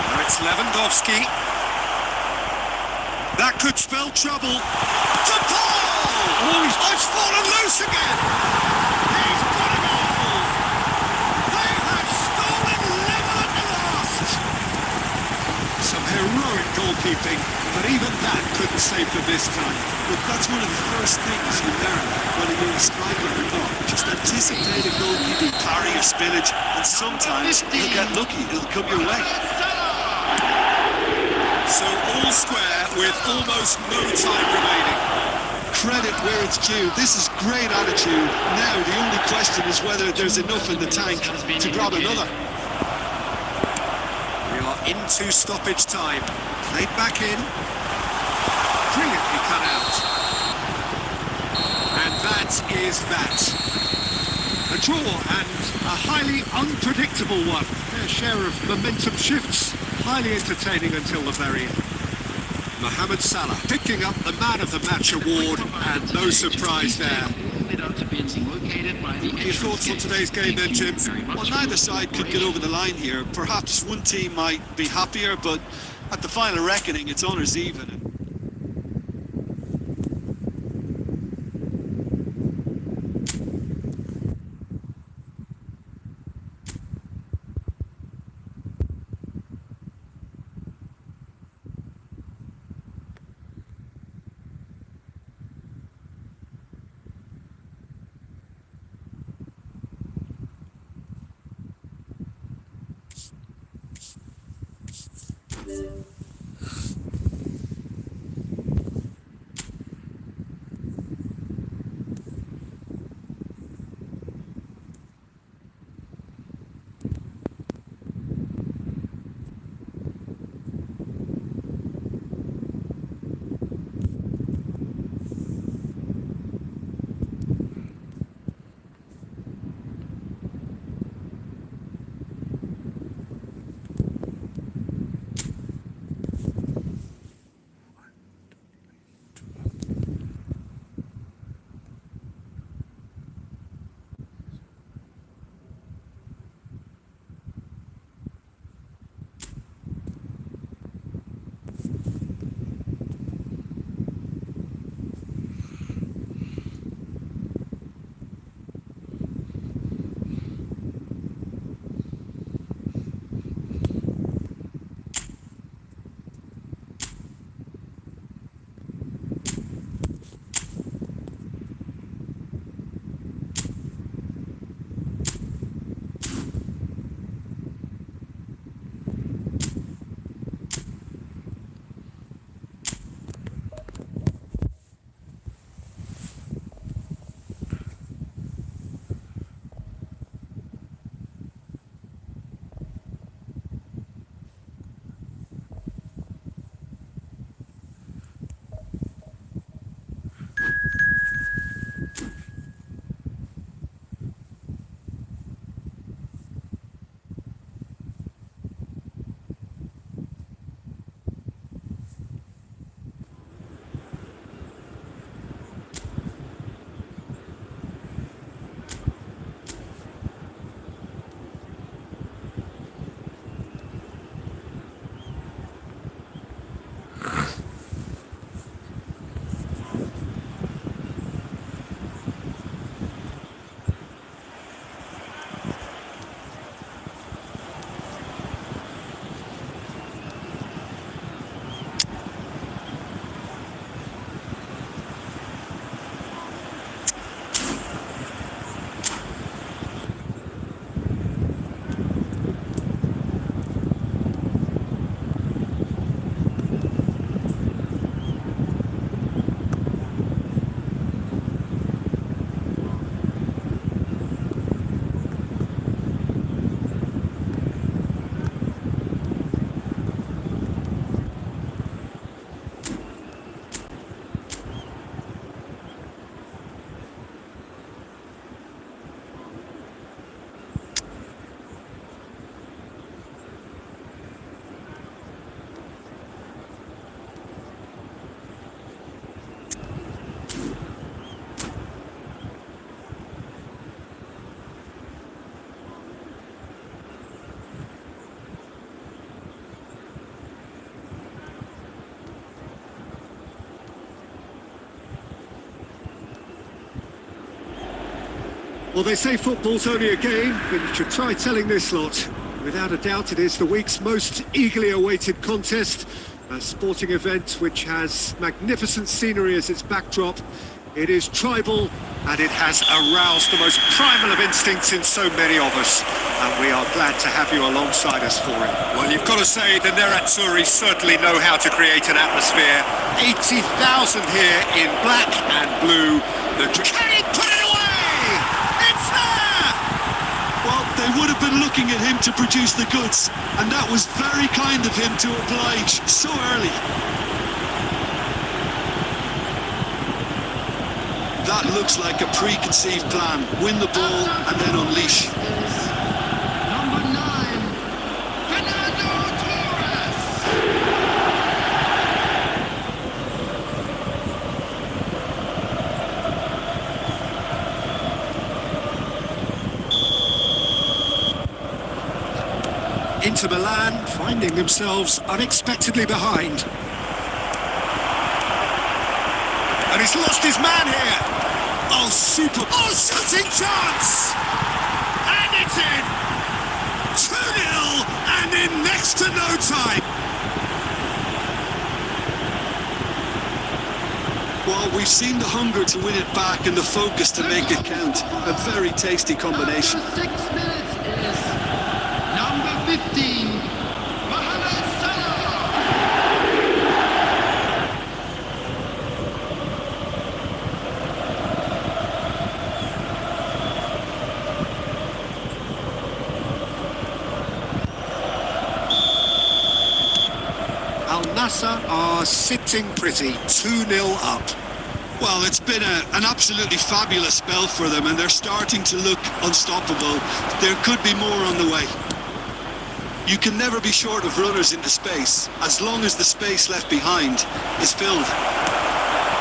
Speaker 2: Now it's Lewandowski. That could spell trouble. To Paul! Oh, it's fallen loose again! He's got a goal! They have stolen level at last! Some heroic goalkeeping, but even that couldn't save them this time.
Speaker 4: But that's one of the first things you learn, whether you're a striker or not. Just anticipate a goalkeeping
Speaker 3: Parry or spillage, and sometimes you'll get lucky. It'll come your way.
Speaker 2: So all square with almost no time remaining.
Speaker 3: Credit where it's due. This is great attitude. Now the only question is whether there's enough in the tank to grab another.
Speaker 2: We are into stoppage time. Played back in. Brilliantly cut out. And that is that. A draw and a highly unpredictable one. Their share of momentum shifts. Highly entertaining until the very end. Mohamed Salah picking up the Man of the Match award, and no surprise there.
Speaker 4: Your thoughts on today's game then, Jim?
Speaker 3: Well, neither side could get over the line here. Perhaps one team might be happier, but at the final reckoning, it's honours even.
Speaker 2: Well, they say football's only a game, but you should try telling this lot. Without a doubt, it is the week's most eagerly awaited contest. A sporting event which has magnificent scenery as its backdrop. It is tribal, and it has aroused the most primal of instincts in so many of us. And we are glad to have you alongside us for it. Well, you've got to say, the Nerazzurri certainly know how to create an atmosphere. 80,000 here in black and blue. Can he put it away? It's there!
Speaker 4: Well, they would have been looking at him to produce the goods, and that was very kind of him to oblige so early. That looks like a preconceived plan. Win the ball and then unleash.
Speaker 5: Number 9, Fernando Torres.
Speaker 2: Inter Milan finding themselves unexpectedly behind. And he's lost his man here.
Speaker 4: Oh, super.
Speaker 2: Oh, shooting chance! And it's in! 2-0 and in next to no time.
Speaker 4: Well, we've seen the hunger to win it back and the focus to make it count. A very tasty combination.
Speaker 5: After 6 minutes is number 15, Mohamed Salah.
Speaker 2: Al Nassr are sitting pretty, 2-0 up.
Speaker 4: Well, it's been an absolutely fabulous spell for them, and they're starting to look unstoppable. There could be more on the way. You can never be short of runners into space, as long as the space left behind is filled.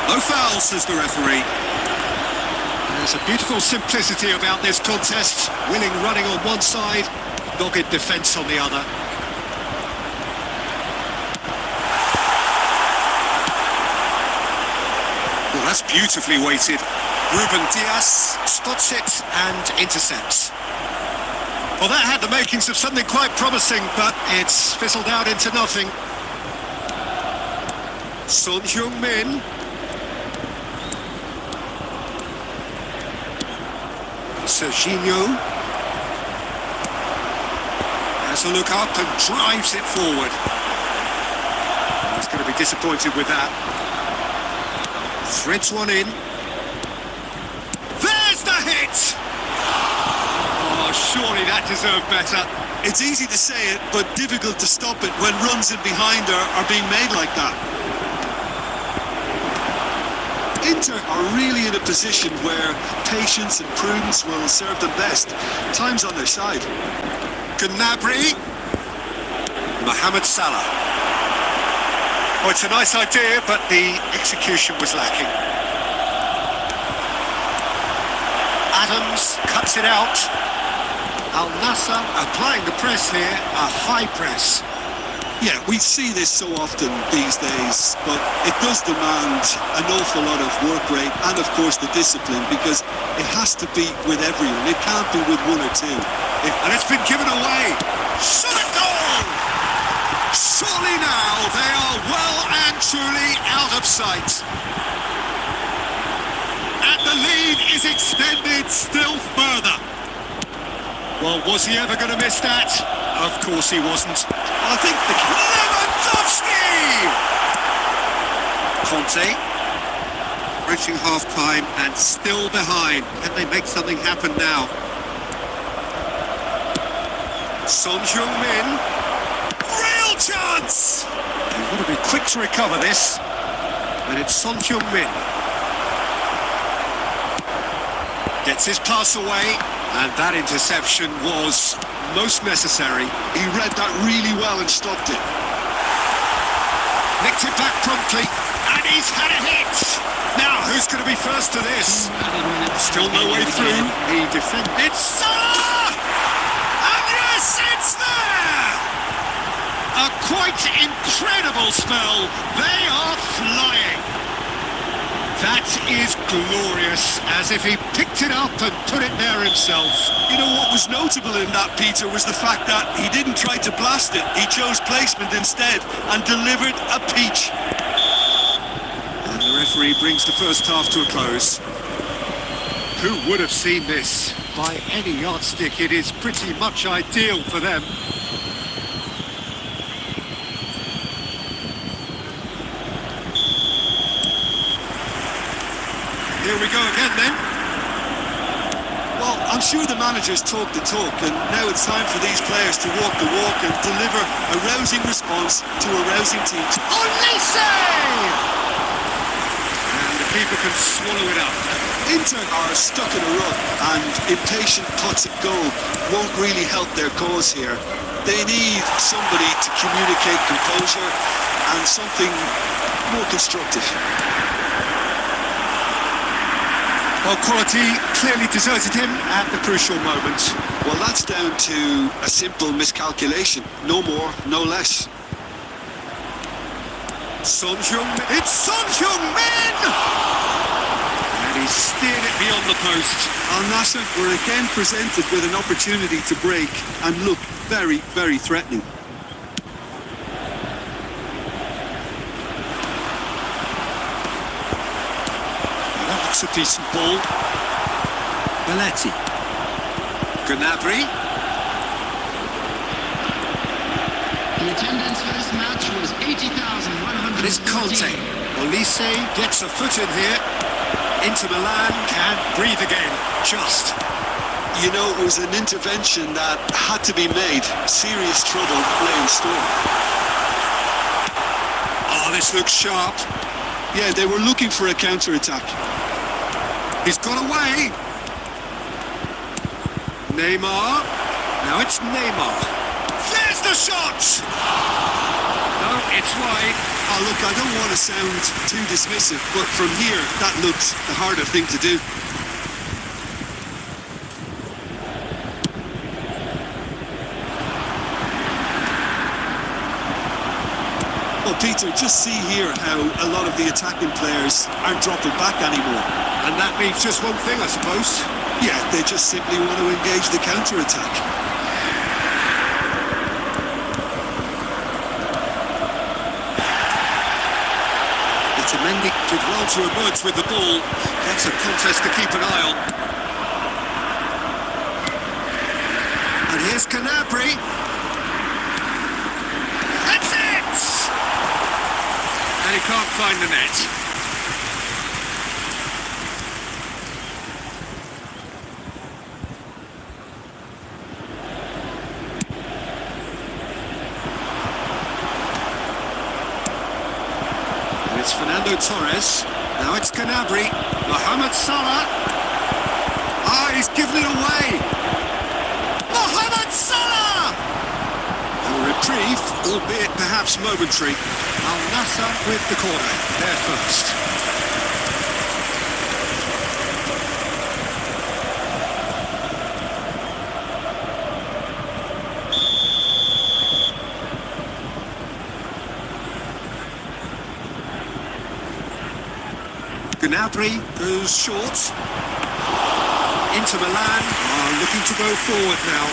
Speaker 2: No foul, says the referee. There's a beautiful simplicity about this contest. Willing running on one side, dogged defence on the other. Well, that's beautifully weighted. Ruben Dias spots it and intercepts. Well, that had the makings of something quite promising, but it's fizzled out into nothing. Son Heung-min. Serginho has a look up and drives it forward. He's going to be disappointed with that. Threads one in. There's the hit! Oh, surely that deserved better.
Speaker 4: It's easy to say it, but difficult to stop it when runs in behind are being made like that. Inter are really in a position where patience and prudence will serve them best. Time's on their side.
Speaker 2: Gnabry. Mohamed Salah. Oh, it's a nice idea, but the execution was lacking. Adams cuts it out. Al Nassr applying the press here, a high press.
Speaker 4: Yeah, we see this so often these days, but it does demand an awful lot of work rate and, of course, the discipline, because it has to be with everyone. It can't be with one or two.
Speaker 2: And it's been given away. Shot at goal! Surely now they are well and truly out of sight. And the lead is extended still further. Well, was he ever going to miss that? Of course he wasn't. I think the Lewandowski! Conte reaching half-time and still behind. Can they make something happen now? Son Heung-min. Real chance! You've got to be quick to recover this. And it's Son Heung-min. Gets his pass away. And that interception was most necessary.
Speaker 4: He read that really well and stopped it.
Speaker 2: Nicked it back promptly, and he's had a hit! Now, who's going to be first to this? Still no way through. He defends. It's Salah! And yes, it's there! A quite incredible spell. They are flying. That is glorious, as if he picked it up and put it there himself.
Speaker 4: You know what was notable in that, Peter, was the fact that he didn't try to blast it. He chose placement instead and delivered a peach.
Speaker 2: And the referee brings the first half to a close. Who would have seen this? By any yardstick, it is pretty much ideal for them. Here we go again then.
Speaker 4: Well, I'm sure the managers talk the talk, and now it's time for these players to walk the walk and deliver a rousing response to a rousing team.
Speaker 2: Olise! And the keeper can swallow it up.
Speaker 3: Inter are stuck in a rut, and impatient putts at goal won't really help their cause here. They need somebody to communicate composure and something more constructive.
Speaker 2: Well, quality clearly deserted him at the crucial moment.
Speaker 3: Well, that's down to a simple miscalculation. No more, no less.
Speaker 2: Son Heung-min. It's Son Heung-min! And he's steered it beyond the post.
Speaker 4: Al Nassr were again presented with an opportunity to break and look very, very threatening.
Speaker 2: That's a decent ball. Belletti. Gnabry.
Speaker 5: The attendance for this match was 80,100.
Speaker 2: And it's Conte. Olise gets a foot in here. Inter Milan can breathe again. Just.
Speaker 3: You know, it was an intervention that had to be made. Serious trouble lay in store.
Speaker 2: Oh, this looks sharp.
Speaker 4: Yeah, they were looking for a counter-attack.
Speaker 2: He's got away. Neymar. Now it's Neymar. There's the shot! No, it's wide.
Speaker 4: Oh, look, I don't want to sound too dismissive, but from here, that looks the harder thing to do. Well, Peter, just see here how a lot of the attacking players aren't dropping back anymore.
Speaker 2: And that means just one thing, I suppose.
Speaker 4: Yeah, they just simply want to engage the counter-attack.
Speaker 2: Otamendi did well to emerge with the ball. That's a contest to keep an eye on. And here's Gnabry. That's it! And he can't find the net. It's Fernando Torres. Now it's Gnabry. Mohamed Salah. Ah, he's given it away. Mohamed Salah! A reprieve, albeit perhaps momentary. Al Nassr with the corner. There first. Gnabry goes short. Inter Milan are looking to go forward now.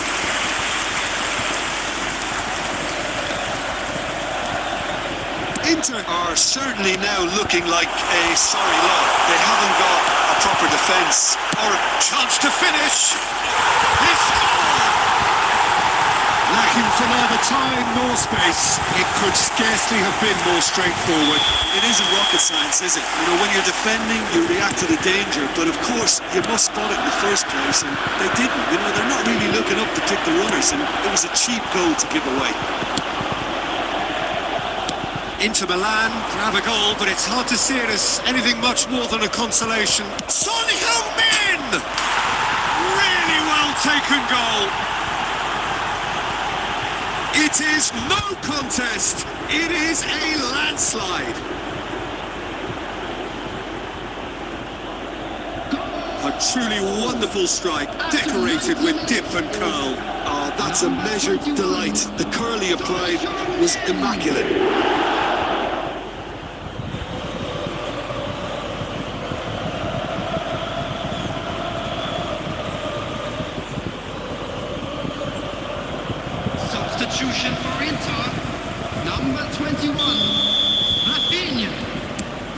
Speaker 3: Inter are certainly now looking like a sorry lot. They haven't got a proper defence or a
Speaker 2: Chance to finish. He scored! Lacking for neither time nor space. It could scarcely have been more straightforward.
Speaker 4: It isn't rocket science, is it? You know, when you're defending, you react to the danger, but of course, you must spot it in the first place, and they didn't. You know, they're not really looking up to pick the runners, and it was a cheap goal to give away.
Speaker 2: Inter Milan grab a goal, but it's hard to see it as anything much more than a consolation. Son Heung-min! Really well taken goal. It is no contest. It is a landslide. A truly wonderful strike, decorated with dip and curl.
Speaker 4: Oh, that's a measured delight. The curl he applied was immaculate.
Speaker 5: substitution for Inter, number 21, Rafinha.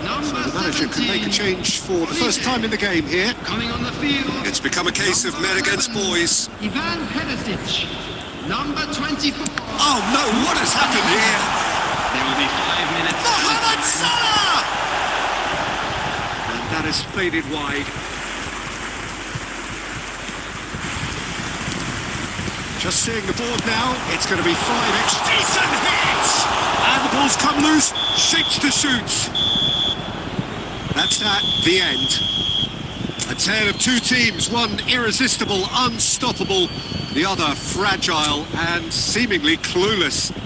Speaker 5: Number
Speaker 2: So the manager can make a
Speaker 5: 17,
Speaker 2: change for the first time in the game here.
Speaker 5: coming on the field.
Speaker 2: It's become a case of men against
Speaker 5: 11,
Speaker 2: boys.
Speaker 5: Ivan Perisic, number 24.
Speaker 2: Oh no, what has happened here?
Speaker 5: There will be 5 minutes.
Speaker 2: Mohamed Salah! And that has faded wide. Just seeing the board now, it's going to be 5x. Decent hit! And the ball's come loose, shapes to shoot. That's that, the end. A tale of two teams, one irresistible, unstoppable, the other fragile and seemingly clueless.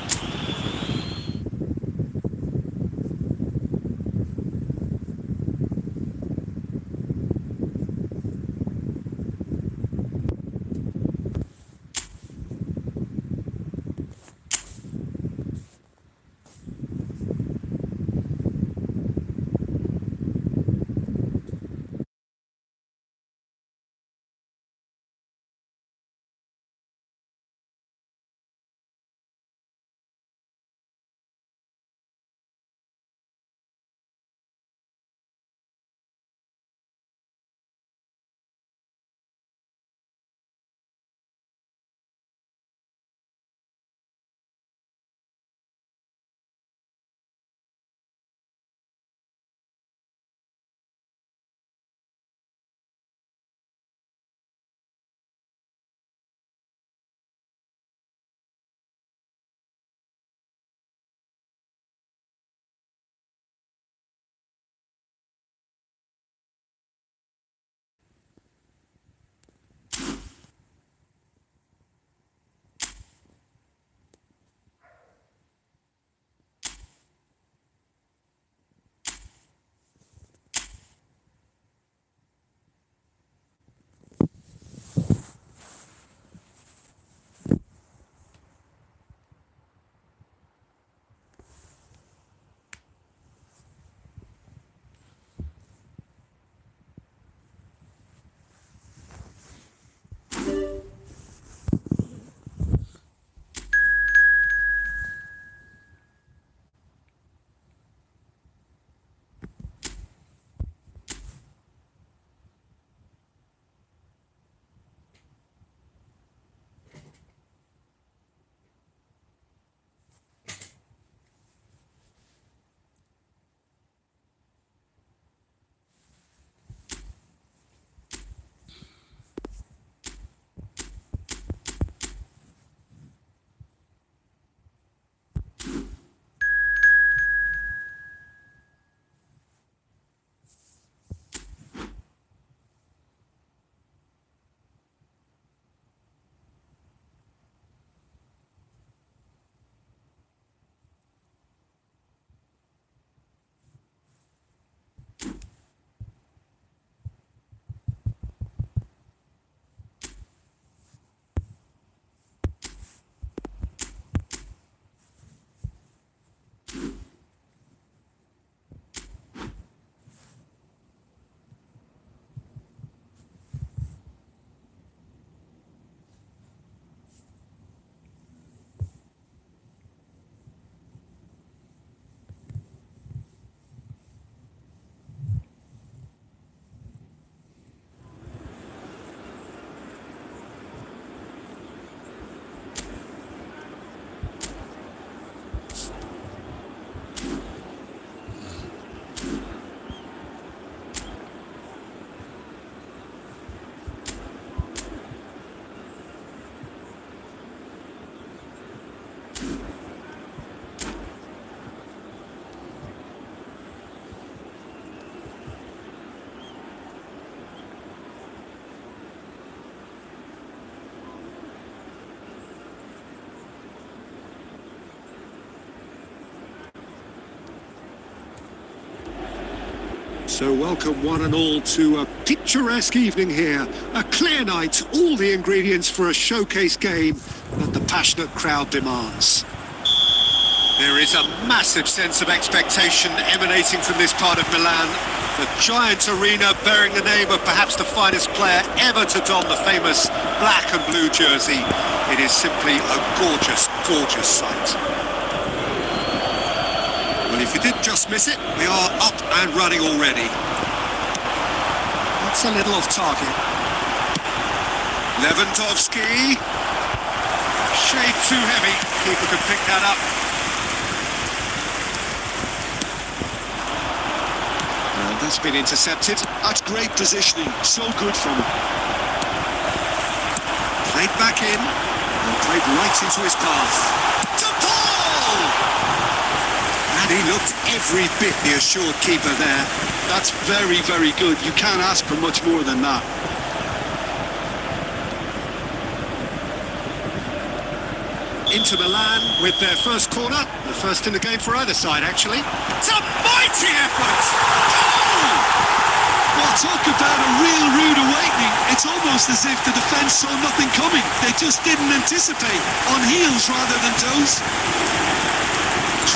Speaker 2: So welcome one and all to a picturesque evening here. A clear night, all the ingredients for a showcase game that the passionate crowd demands. There is a massive sense of expectation emanating from this part of Milan. The giant arena bearing the name of perhaps the finest player ever to don the famous black and blue jersey. It is simply a gorgeous, gorgeous sight. Well, if you did just miss it, we are up and running already. That's a little off target. Lewandowski. Shade too heavy. Keeper could pick that up. And that's been intercepted.
Speaker 3: That's great positioning, so good from him.
Speaker 2: Played back in. And played right into his path. To Paul! And he looked every bit the assured keeper there.
Speaker 3: That's very, very good. You can't ask for much more than that.
Speaker 2: Into Milan with their first corner. The first in the game for either side, actually. It's a mighty effort! Oh!
Speaker 4: Well, talk about a real rude awakening. It's almost as if the defence saw nothing coming. They just didn't anticipate. On heels rather than toes.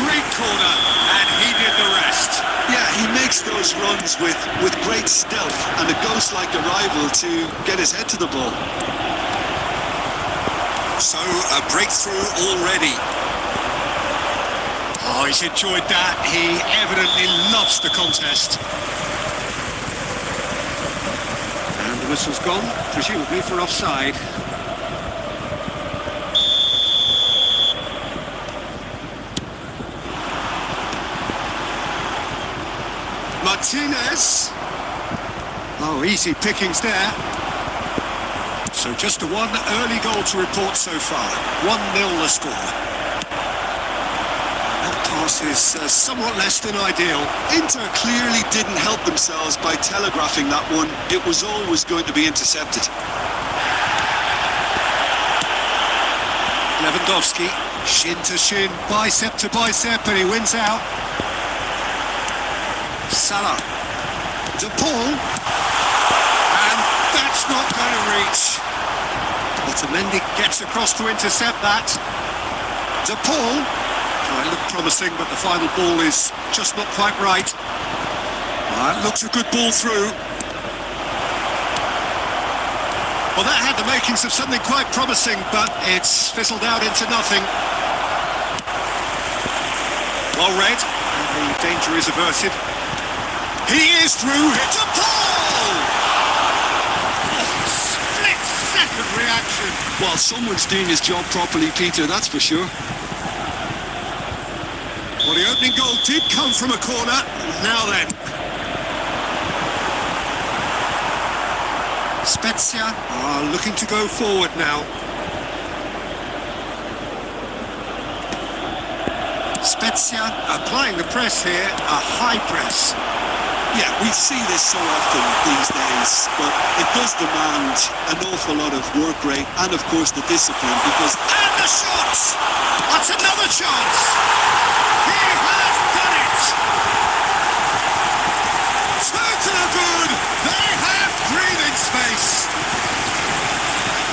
Speaker 2: Great corner, and he did the rest.
Speaker 3: Yeah, he makes those runs with great stealth and a ghost-like arrival to get his head to the ball.
Speaker 2: So, a breakthrough already. Oh, he's enjoyed that. He evidently loves the contest. And the whistle's gone, presumably for offside. Martinez. Oh, easy pickings there. So just a one early goal to report so far. 1-0 the score. That pass is somewhat less than ideal.
Speaker 3: Inter clearly didn't help themselves by telegraphing that one. It was always going to be intercepted.
Speaker 2: Lewandowski, shin to shin, bicep to bicep, and he wins out. Salah. De Paul. And that's not going to reach. Otamendi gets across to intercept that. De Paul. Oh, it looked promising, but the final ball is just not quite right. That looks a good ball through. Well, that had the makings of something quite promising, but it's fizzled out into nothing. Well read, and the danger is averted. He is through. Hit a Paul! Split-second reaction.
Speaker 3: Well, someone's doing his job properly, Peter, that's for sure.
Speaker 2: Well, the opening goal did come from a corner. Now then. Spezia are looking to go forward now. Spezia applying the press here, a high press.
Speaker 3: Yeah, we see this so often these days, but it does demand an awful lot of work rate and, of course, the discipline, because...
Speaker 2: And the shots! That's another chance! He has done it! Two to the good! They have breathing space!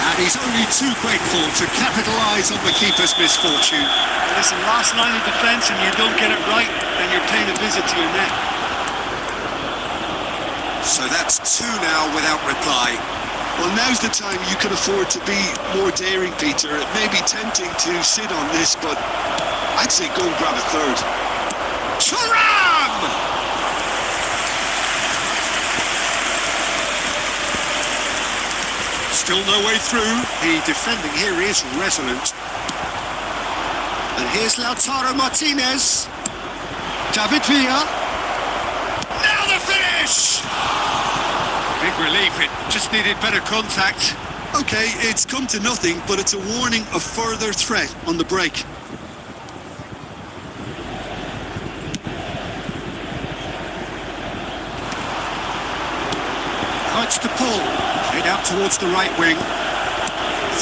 Speaker 2: And he's only too grateful to capitalise on the keeper's misfortune.
Speaker 3: Listen, last line of defence and you don't get it right, then you're paying a visit to your net.
Speaker 2: So that's two now without reply.
Speaker 3: Well, now's the time you can afford to be more daring, Peter. It may be tempting to sit on this, but I'd say go and grab a third.
Speaker 2: Thuram! Still no way through. The defending here is resolute. And here's Lautaro Martinez. David Villa. Now the finish! Big relief, it just needed better contact.
Speaker 4: Okay, it's come to nothing, but it's a warning of further threat on the break.
Speaker 2: Now it's De Paul. Head out towards the right wing.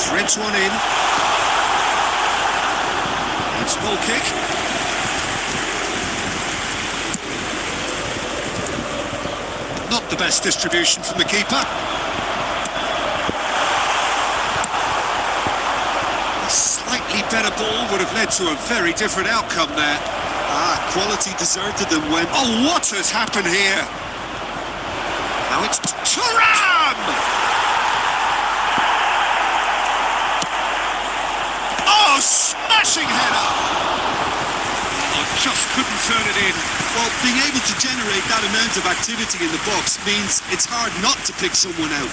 Speaker 2: Threads one in. It's goal kick. Not the best distribution from the keeper. A slightly better ball would have led to a very different outcome there.
Speaker 3: Quality deserted them when...
Speaker 2: Oh, what has happened here? Thuram! Oh, smashing header! Oh, just couldn't turn it in.
Speaker 4: Well, being able to generate that amount of activity in the box means it's hard not to pick someone out.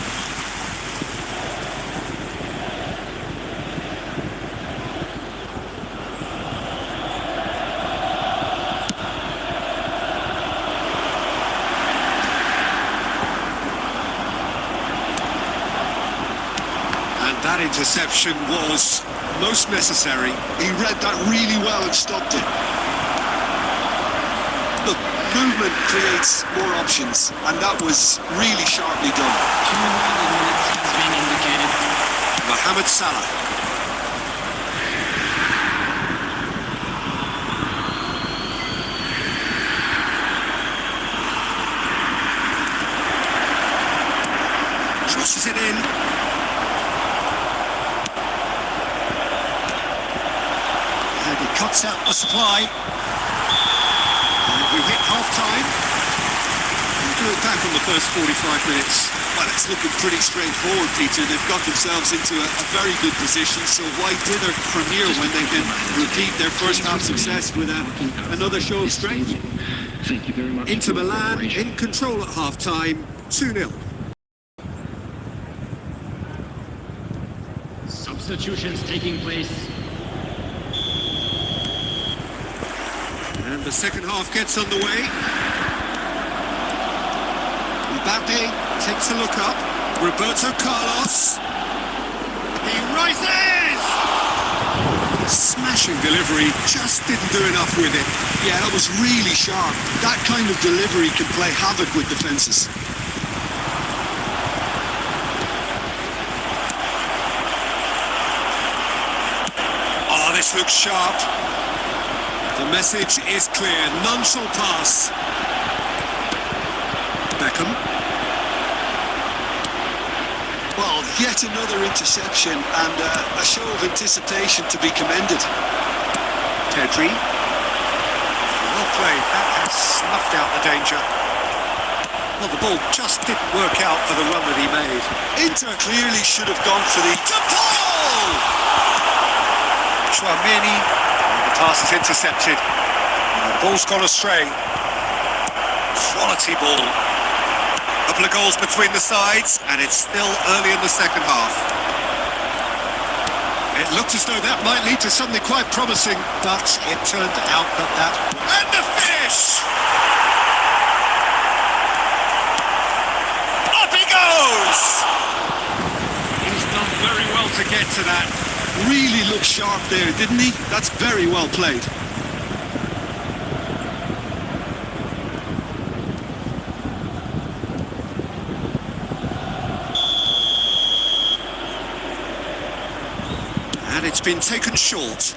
Speaker 2: That interception was most necessary.
Speaker 3: He read that really well and stopped it. Look, movement creates more options, and that was really sharply done.
Speaker 5: 2 minutes has been indicated.
Speaker 2: Mohamed Salah. Crosses it in. Cuts out the supply. And we hit half-time.
Speaker 4: We'll do it back on the first 45 minutes. Well, it's looking pretty straightforward, Peter. They've got themselves into a very good position, so why dither from here when they can repeat their first half success with another show of strength?
Speaker 5: Thank you very much.
Speaker 2: Inter Milan in control at half-time, 2-0.
Speaker 5: Substitutions taking place.
Speaker 2: And the second half gets underway. Mbappe takes a look up. Roberto Carlos. He rises! Smashing delivery, just didn't do enough with it.
Speaker 3: Yeah, that was really sharp. That kind of delivery can play havoc with defences.
Speaker 2: Oh, this looks sharp. The message is clear, none shall pass. Beckham.
Speaker 3: Well, yet another interception and a show of anticipation to be commended.
Speaker 2: Pedri. Well played, that has snuffed out the danger. Well, the ball just didn't work out for the run that he made.
Speaker 3: Inter clearly should have gone for the...
Speaker 2: To Paul! Chouameni. The pass is intercepted. And the ball's gone astray. Quality ball. Couple of goals between the sides, and it's still early in the second half. It looked as though that might lead to something quite promising, but it turned out that... And the finish! Up he goes! He's done very well to get to that.
Speaker 3: Really looked sharp there, didn't he? That's very well played.
Speaker 2: And it's been taken short.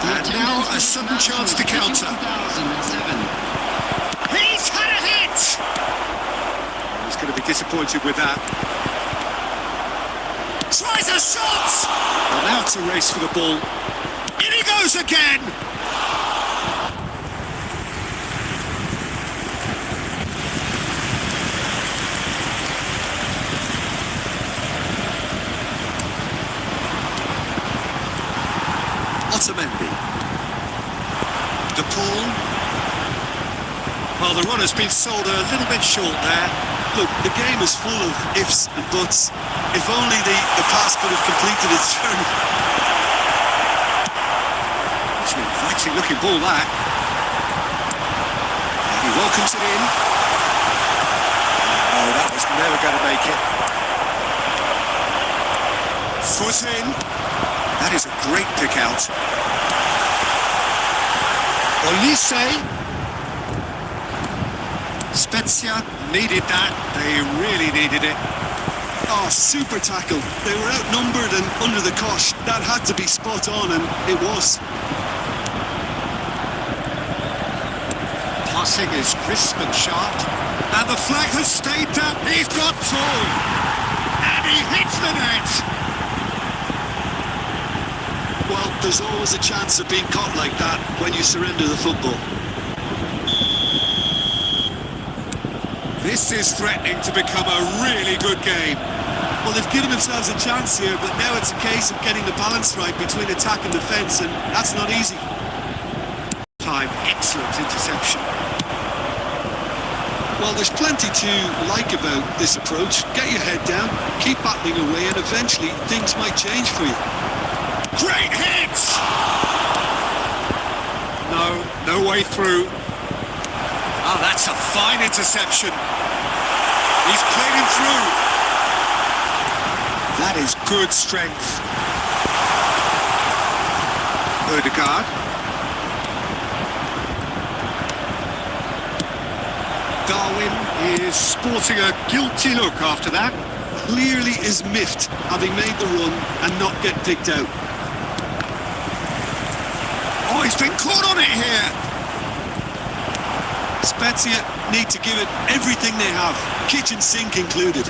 Speaker 2: And now a sudden chance to counter.
Speaker 5: 2007.
Speaker 2: He's had a hit! He's going to be disappointed with that. Tries a shot! Well, now it's a race for the ball. In he goes again! Otamendi. De Paul. Well, the run has been sold a little bit short there.
Speaker 3: Look, the game is full of ifs and buts. If only the pass could have completed its journey.
Speaker 2: It's an inviting looking ball, that. And he welcomes it in. Oh, that was never going to make it. Foot in. That is a great pick out. Olise. Spezia needed that. They really needed it.
Speaker 3: Oh, super tackle. They were outnumbered and under the cosh. That had to be spot on, and it was.
Speaker 2: Passing is crisp and sharp. And the flag has stayed down. He's got through. And he hits the net.
Speaker 3: Well, There's always a chance of being caught like that when you surrender the football.
Speaker 2: This is threatening to become a really good game.
Speaker 4: Well, they've given themselves a chance here, but now it's a case of getting the balance right between attack and defence, and that's not easy.
Speaker 2: Excellent interception.
Speaker 3: Well, there's plenty to like about this approach. Get your head down, keep battling away, and eventually things might change for you.
Speaker 2: Great hit! No way through. Oh, that's a fine interception. He's played him through. That is good strength. Odegaard. Darwin is sporting a guilty look after that.
Speaker 4: Clearly is miffed, having made the run and not get digged out.
Speaker 2: Oh, he's been caught on it here.
Speaker 4: Spezia need to give it everything they have, kitchen sink included.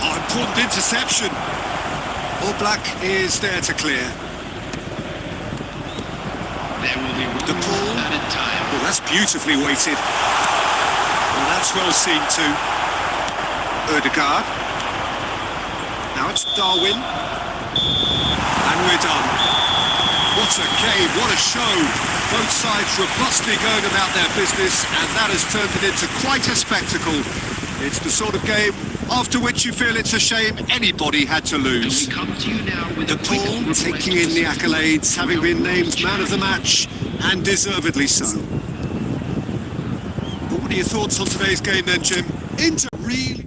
Speaker 2: Oh, important interception. Black is there to clear.
Speaker 5: There will be
Speaker 2: The
Speaker 5: one
Speaker 2: ball.
Speaker 5: more added time.
Speaker 2: Well, that's beautifully weighted. Well, that's well seen too. Odegaard. Now it's Darwin. And we're done. What a game, what a show. Both sides robustly going about their business, and that has turned it into quite a spectacle. It's the sort of game after which you feel it's a shame anybody had to
Speaker 5: And
Speaker 2: lose.
Speaker 5: we come to you now with
Speaker 2: The
Speaker 5: a quick
Speaker 2: Paul
Speaker 5: request
Speaker 2: taking in the
Speaker 5: to
Speaker 2: accolades, having been named man of the match, and deservedly so. But what are your thoughts on today's game then, Jim?
Speaker 4: Inter really...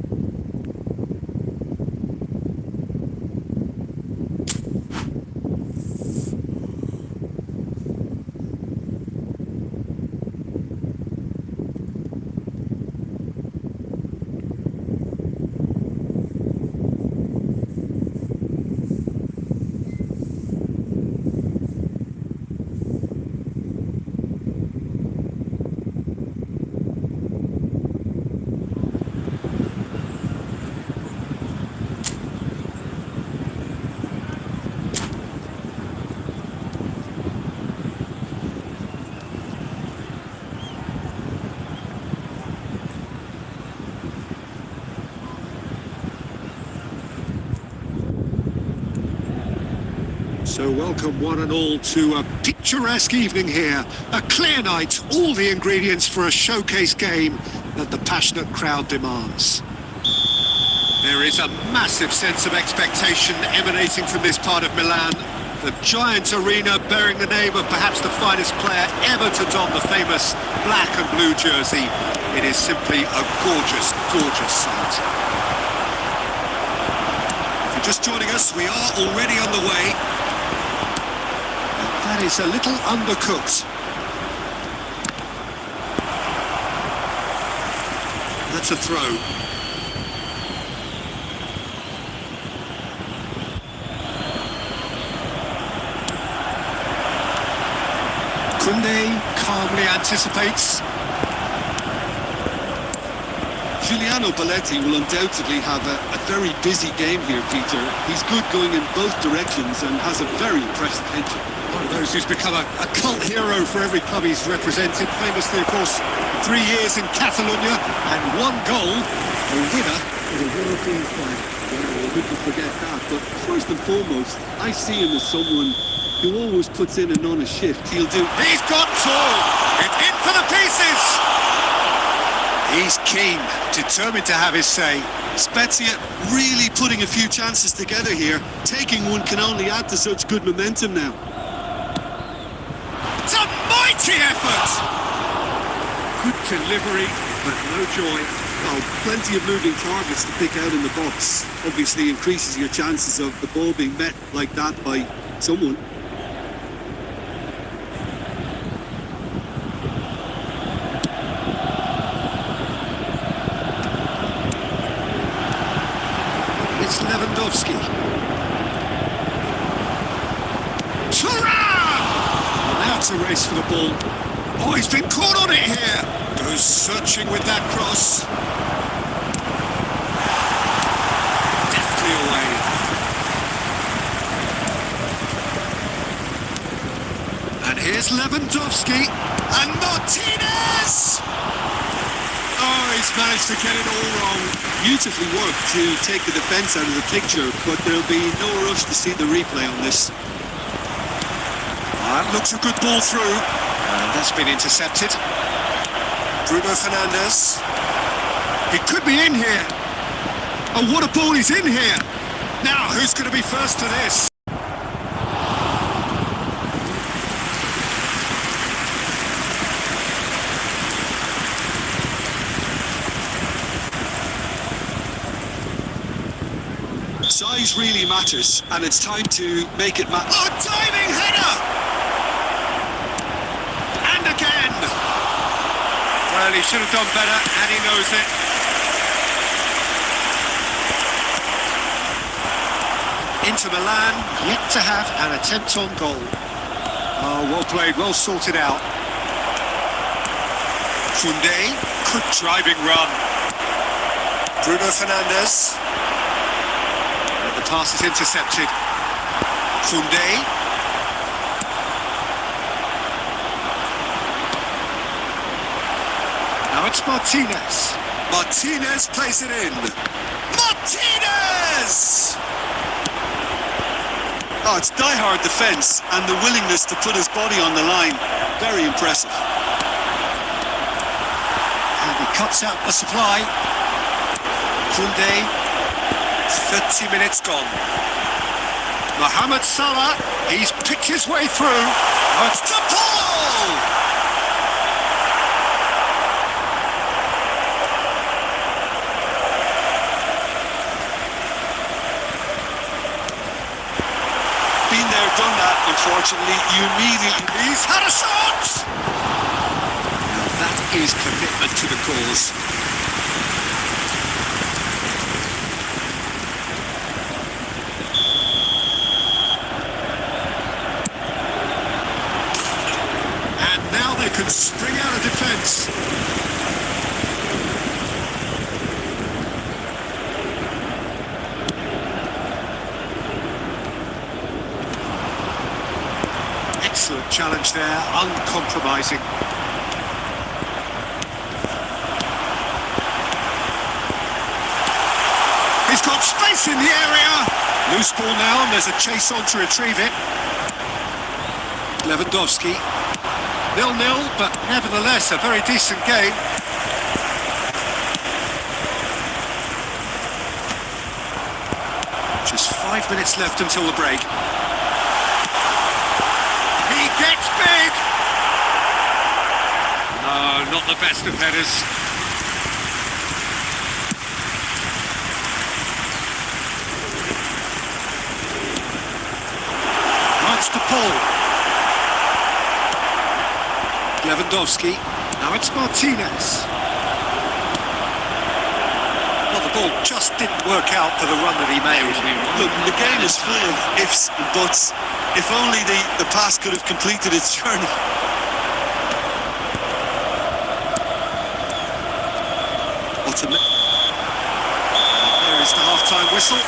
Speaker 2: So welcome one and all to a picturesque evening here. A clear night, all the ingredients for a showcase game that the passionate crowd demands. There is a massive sense of expectation emanating from this part of Milan. The giant arena bearing the name of perhaps the finest player ever to don the famous black and blue jersey. It is simply a gorgeous, gorgeous sight.
Speaker 4: If you're just joining us, we are already on the way.
Speaker 2: That is a little undercooked. That's a throw. Kunde calmly anticipates.
Speaker 4: Giuliano Belletti will undoubtedly have a very busy game here, Peter. He's good going in both directions and has a very impressive headshot.
Speaker 2: One of those who's become a cult hero for every club he's represented. Famously, of course, 3 years in Catalonia and 1 goal, a winner
Speaker 4: For the European flag, well, who could forget that? But first and foremost, I see him as someone who always puts in an honest shift. He'll do...
Speaker 2: He's got two! It's in for the pieces! He's keen, determined to have his say.
Speaker 4: Spezia really putting a few chances together here. Taking one can only add to such good momentum now.
Speaker 2: It's a mighty effort! Good delivery, but no joy.
Speaker 4: Oh, plenty of moving targets to pick out in the box. Obviously increases your chances of the ball being met like that by someone.
Speaker 2: It's Lewandowski. Thuram! Well, now it's a race for the ball. Oh, he's been caught on it here. Goes searching with that cross. away. And here's Lewandowski and Martinez! Oh, he's managed to get it all wrong.
Speaker 4: Beautifully worked to take the defence out of the picture, but there'll be no rush to see the replay on this.
Speaker 2: That looks a good ball through. And that's been intercepted. Bruno Fernandes. He could be in here. Oh, what a ball, he's in here. Now, who's going to be first to this?
Speaker 4: Size really matters, and it's time to make it matter.
Speaker 2: Oh, diving header! And again! Well, he should have done better, and he knows it. Inter Milan yet to have an attempt on goal. Oh, well played, well sorted out. Koundé, good driving run. Bruno Fernandes. The pass is intercepted. Koundé. Now it's Martinez.
Speaker 4: Martinez plays it in.
Speaker 2: Martinez!
Speaker 4: Oh, it's die-hard defence and the willingness to put his body on the line. Very impressive.
Speaker 2: And he cuts out the supply. Koundé. 30 minutes gone. Mohamed Salah, he's picked his way through. Oh, it's to Paul!
Speaker 4: Been there, done that, unfortunately. You immediately...
Speaker 2: He's had a shot! Now that is commitment to the cause. Can spring out of defence. Excellent challenge there, uncompromising. He's got space in the area. Loose ball now, and there's a chase on to retrieve it. Lewandowski. 0-0, but nevertheless a very decent game. Just 5 minutes left until the break. He gets big! No, not the best of headers. Runs to Paul. Lewandowski, now it's Martinez. Well, the ball just didn't work out for the run that he made.
Speaker 4: Look, the game is full of ifs and buts. If only the pass could have completed its journey.
Speaker 2: There is the half-time whistle.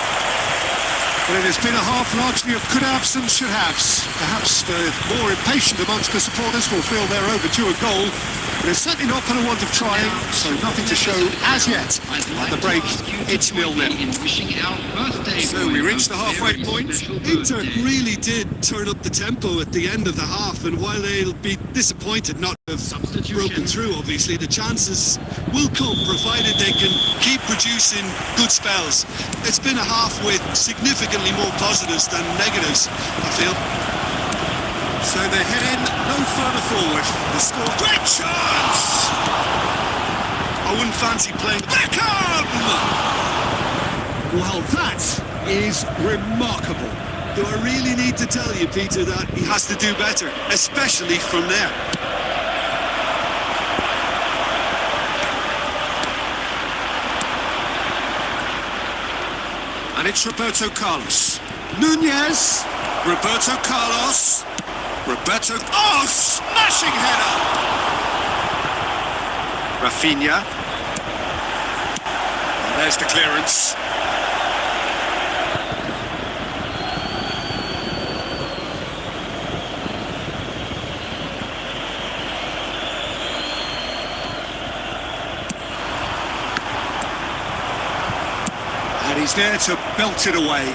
Speaker 2: But it has been a half largely of could-haves and should-haves. Perhaps the more impatient amongst the supporters will feel they're overdue a goal, but it's certainly not for the want of trying, so nothing to show as yet. At the break, it's 0-0. So we reach the halfway point.
Speaker 4: Inter really did turn up the tempo at the end of the half, and while they'll be disappointed not to have broken through, obviously, the chances will come, provided they can keep producing good spells. It's been a half with significantly more positives than negatives, I feel.
Speaker 2: So they head in no further forward. The score... Great chance!
Speaker 4: I wouldn't fancy playing...
Speaker 2: Beckham! Well, that is remarkable.
Speaker 4: Do I really need to tell you, Peter, that he has to do better, especially from there?
Speaker 2: And it's Roberto Carlos. Nunez. Roberto Carlos. Roberto... Oh, smashing header! Rafinha. And there's the clearance. He's there to belt it away.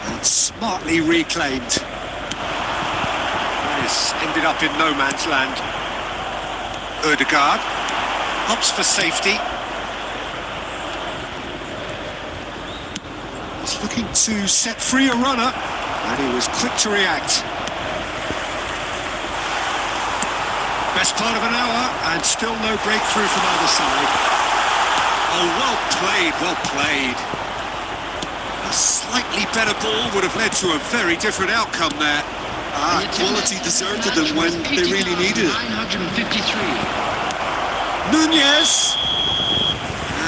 Speaker 2: And smartly reclaimed. This ended up in no man's land. Ødegaard hopes for safety. He's looking to set free a runner, and he was quick to react. Best part of an hour, and still no breakthrough from either side. Oh, well played, well played. A slightly better ball would have led to a very different outcome there.
Speaker 4: Quality deserted them when they really needed it.
Speaker 5: 953.
Speaker 2: Nunez!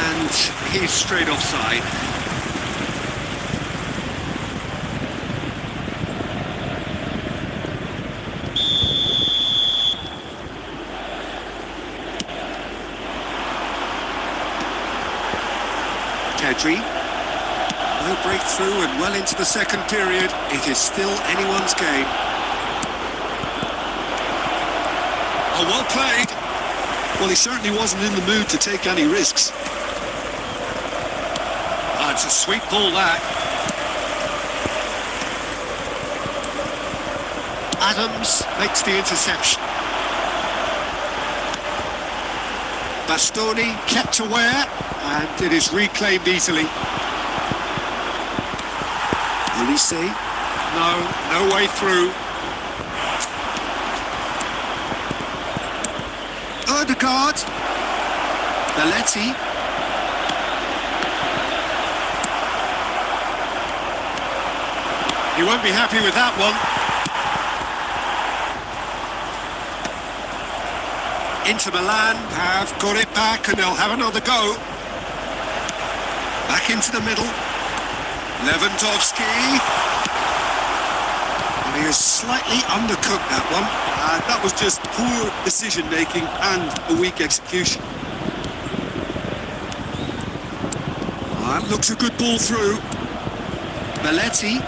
Speaker 2: And he's straight offside. Pedri. No breakthrough and well into the second period. It is still anyone's game.
Speaker 4: Oh, well played. Well, he certainly wasn't in the mood to take any risks.
Speaker 2: Oh, it's a sweet ball, that. Adams makes the interception. Bastoni kept aware, and it is reclaimed easily. Olise. No way through. Ødegaard. Belletti. He won't be happy with that one. Inter Milan have got it back and they'll have another go. Back into the middle. Lewandowski. And he has slightly undercooked that one.
Speaker 4: That was just poor decision-making and a weak execution.
Speaker 2: That looks a good ball through. Belletti.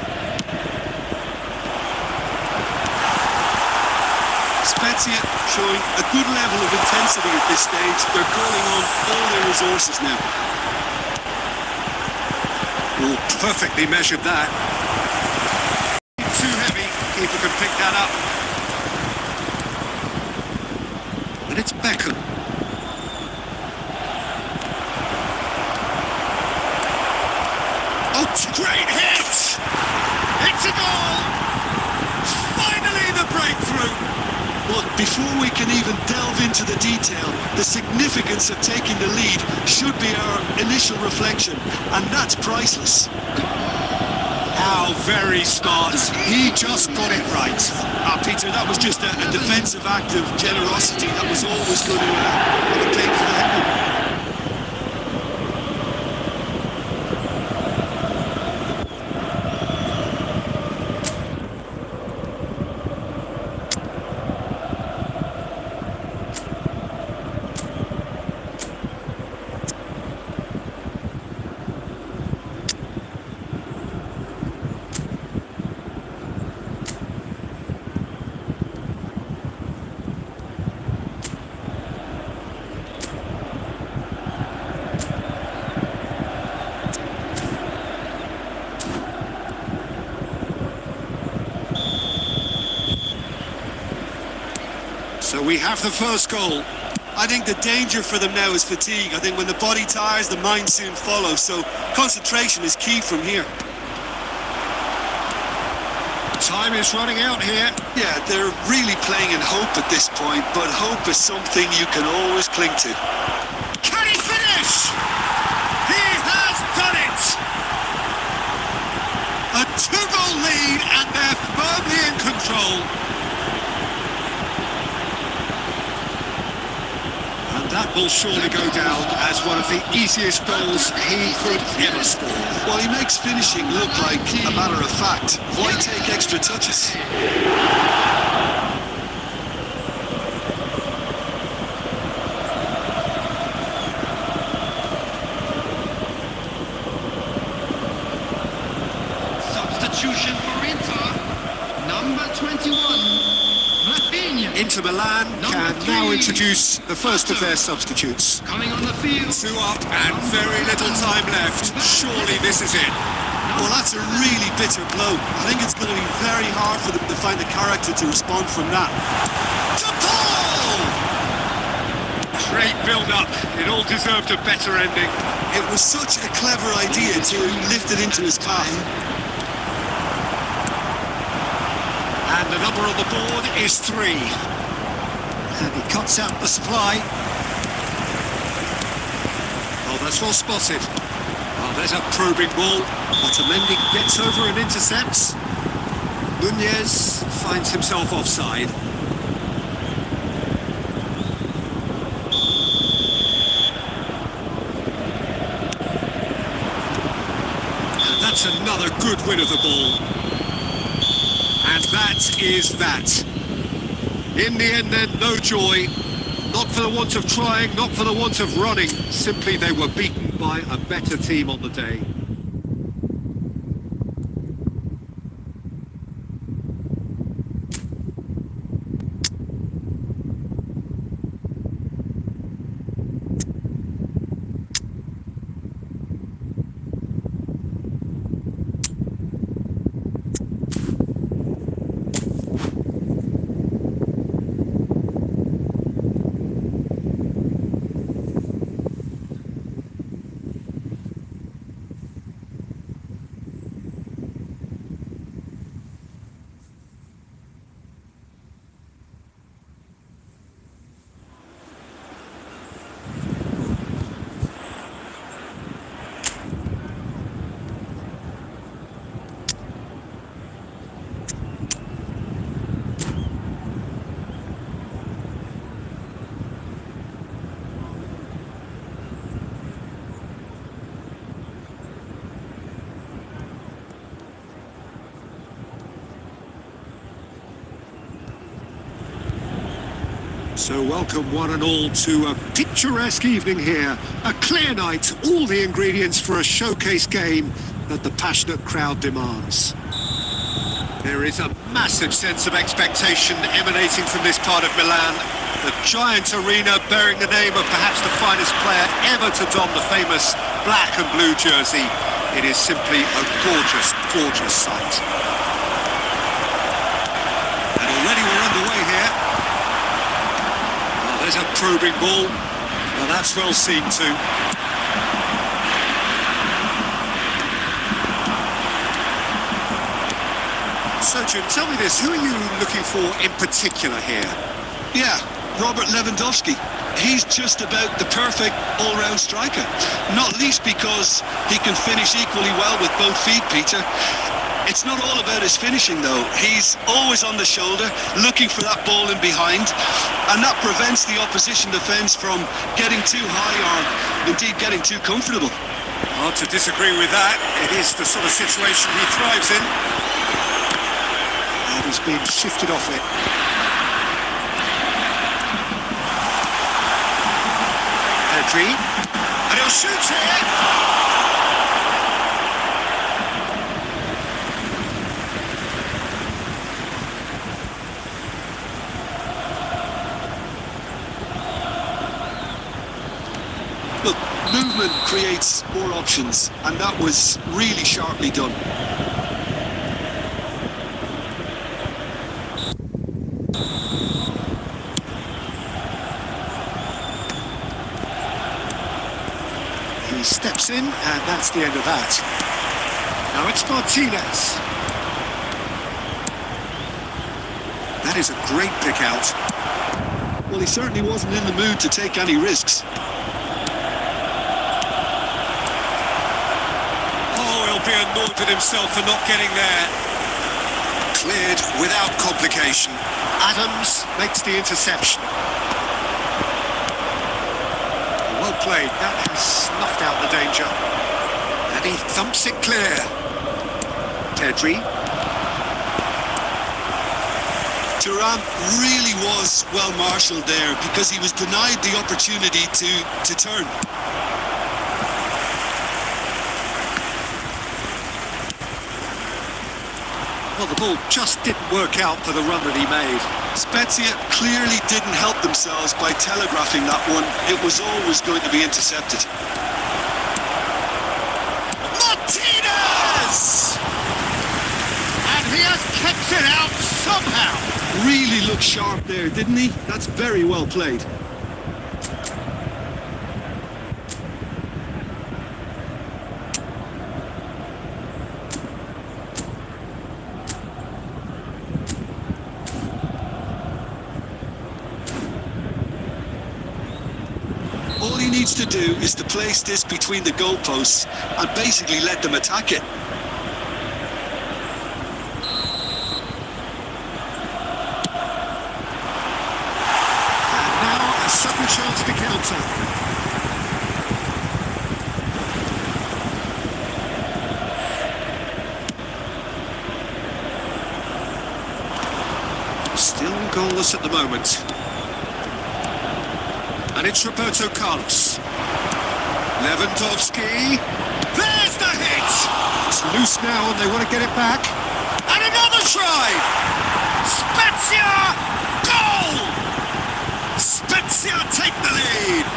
Speaker 4: Spezia showing a good level of intensity at this stage. They're calling on all their resources now.
Speaker 2: Oh, perfectly measured that. Too heavy. Keeper can pick that up. And it's Beckham. Oh, great hit! It's a goal! Finally the breakthrough!
Speaker 4: But before we can even delve into the detail, the significance of taking the lead should be our initial reflection, and that's priceless.
Speaker 2: How very smart. He just got it right.
Speaker 4: Peter, that was just a defensive act of generosity. That was always going to have a cake for the head.
Speaker 2: So we have the first goal.
Speaker 4: I think the danger for them now is fatigue. I think when the body tires, the mind soon follows. So concentration is key from here.
Speaker 2: Time is running out here.
Speaker 3: Yeah, they're really playing in hope at this point, but hope is something you can always cling to.
Speaker 2: Can he finish? He has done it! A 2-goal lead and they're firmly in control. And that will surely go down as one of the easiest goals he could ever score.
Speaker 3: Well, he makes finishing look like a matter of fact. Why take extra touches?
Speaker 5: Substitution for Inter, number 21, Rafinha.
Speaker 2: Inter Milan can now introduce the first of their substitutes.
Speaker 5: Coming on the field.
Speaker 2: 2 up and very little time left. Surely this is it.
Speaker 4: Well, that's a really bitter blow. I think it's going to be very hard for them to find the character to respond from that.
Speaker 2: To Paul! Great build-up. It all deserved a better ending.
Speaker 4: It was such a clever idea to lift it into his calf.
Speaker 2: And the number on the board is 3. And he cuts out the supply. Oh, that's well spotted. Oh, there's a probing ball. Otamendi gets over and intercepts. Nunez finds himself offside. And that's another good win of the ball. And that is that. In the end then, no joy. Not for the want of trying, not for the want of running. Simply they were beaten by a better team on the day. So welcome one and all to a picturesque evening here. A clear night, all the ingredients for a showcase game that the passionate crowd demands. There is a massive sense of expectation emanating from this part of Milan. The giant arena bearing the name of perhaps the finest player ever to don the famous black and blue jersey. It is simply a gorgeous, gorgeous sight. And already we're underway here. There's a probing ball. Well, that's well seen too. So, Jim, tell me this. Who are you looking for in particular here?
Speaker 3: Yeah, Robert Lewandowski. He's just about the perfect all-round striker. Not least because he can finish equally well with both feet, Peter. It's not all about his finishing, though. He's always on the shoulder, looking for that ball in behind, and that prevents the opposition defence from getting too high or indeed getting too comfortable.
Speaker 2: Hard to disagree with that. It is the sort of situation he thrives in. And he's been shifted off it. Pedri. And he'll shoot it!
Speaker 3: Look, movement creates more options, and that was really sharply done.
Speaker 2: He steps in, and that's the end of that. Now it's Martinez. That is a great pick out.
Speaker 3: Well, he certainly wasn't in the mood to take any risks.
Speaker 2: Be annoyed with himself for not getting there. Cleared without complication. Adams makes the interception. Well played. That has snuffed out the danger. And he thumps it clear. Pedri.
Speaker 3: Thuram really was well marshalled there because he was denied the opportunity to turn.
Speaker 2: Well, the ball just didn't work out for the run that he made.
Speaker 3: Spezia clearly didn't help themselves by telegraphing that one. It was always going to be intercepted.
Speaker 2: Martinez! And he has kept it out somehow.
Speaker 3: Really looked sharp there, didn't he? That's very well played. All he needs to do is to place this between the goalposts and basically let them attack it.
Speaker 2: And now a sudden chance to counter. Still goalless at the moment. And it's Roberto Carlos. Lewandowski. There's the hit! It's loose now and they want to get it back. And another try! Spezia! Goal! Spezia take the lead!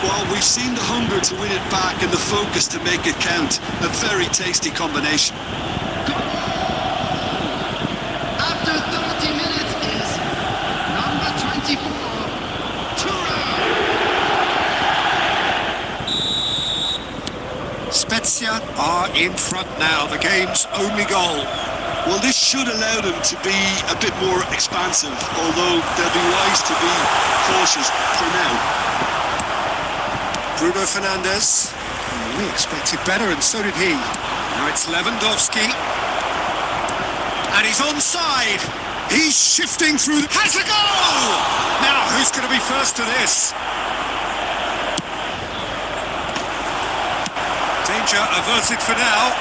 Speaker 3: Well, we've seen the hunger to win it back and the focus to make it count. A very tasty combination.
Speaker 5: After 30 minutes is number 24.
Speaker 2: Spezia are in front now, the game's only goal.
Speaker 3: Well, this should allow them to be a bit more expansive, although they'll be wise to be cautious for now.
Speaker 2: Bruno Fernandes. We expected better, and so did he. Now it's Lewandowski. And he's onside. He's shifting through. Has a goal! Now, who's going to be first to this? Danger averted for now.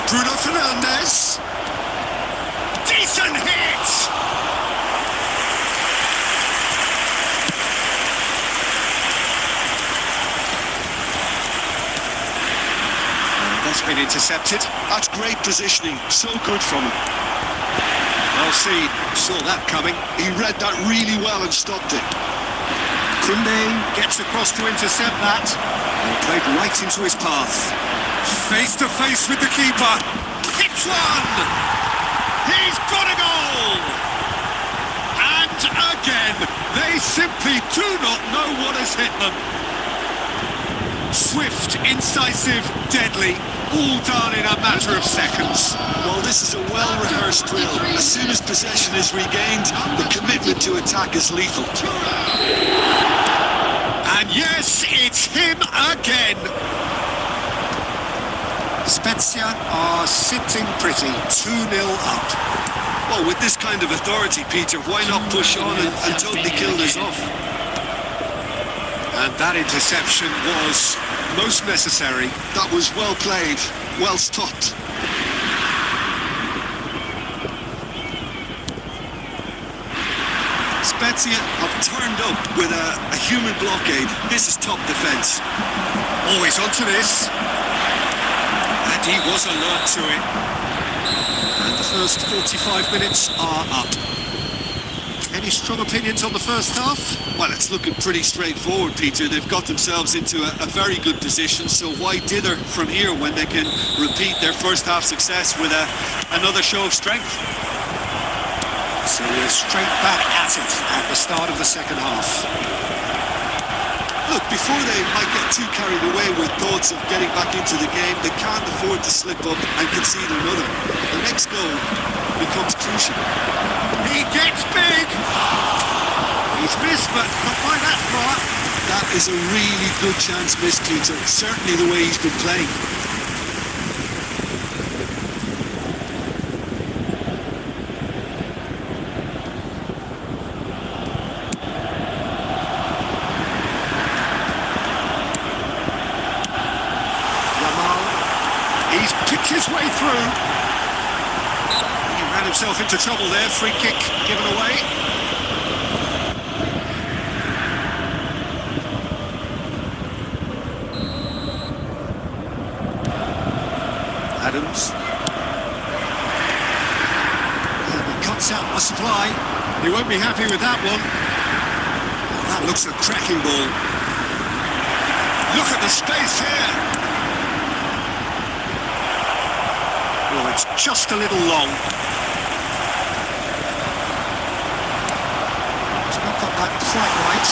Speaker 2: Bruno Fernandes. Decent hit! That's been intercepted.
Speaker 3: That's great positioning. So good from him.
Speaker 2: Well seen. Saw that coming.
Speaker 3: He read that really well and stopped it.
Speaker 2: Koundé gets across to intercept that. And played right into his path. Face to face with the keeper. Hits one! He's got a goal! And again, they simply do not know what has hit them. Swift, incisive, deadly, all done in a matter of seconds.
Speaker 3: Well, this is a well-rehearsed drill. As soon as possession is regained, the commitment to attack is lethal.
Speaker 2: And yes, it's him again. Spezia are sitting pretty, 2-0 up.
Speaker 3: Well, with this kind of authority, Peter, why not push on and totally kill this off?
Speaker 2: And that interception was most necessary.
Speaker 3: That was well played, well stopped. Spezia have turned up with a human blockade. This is top defence.
Speaker 2: Always onto this. And he was alert to it. And the first 45 minutes are up. Any strong opinions on the first half?
Speaker 3: Well, it's looking pretty straightforward, Peter. They've got themselves into a very good position, so why dither from here when they can repeat their first half success with another show of strength?
Speaker 2: So we're straight back at it at the start of the second half.
Speaker 3: Look, before they might get too carried away with thoughts of getting back into the game, they can't afford to slip up and concede another. The next goal becomes crucial.
Speaker 2: He gets big! He's missed, but not by that far.
Speaker 3: That is a really good chance missed, Peter. Certainly the way he's been playing.
Speaker 2: He's picked his way through. He ran himself into trouble there. Free kick given away. Adams. He cuts out the supply. He won't be happy with that one. That looks a cracking ball. Look at the space here. Oh, it's just a little long. He's not got that quite right.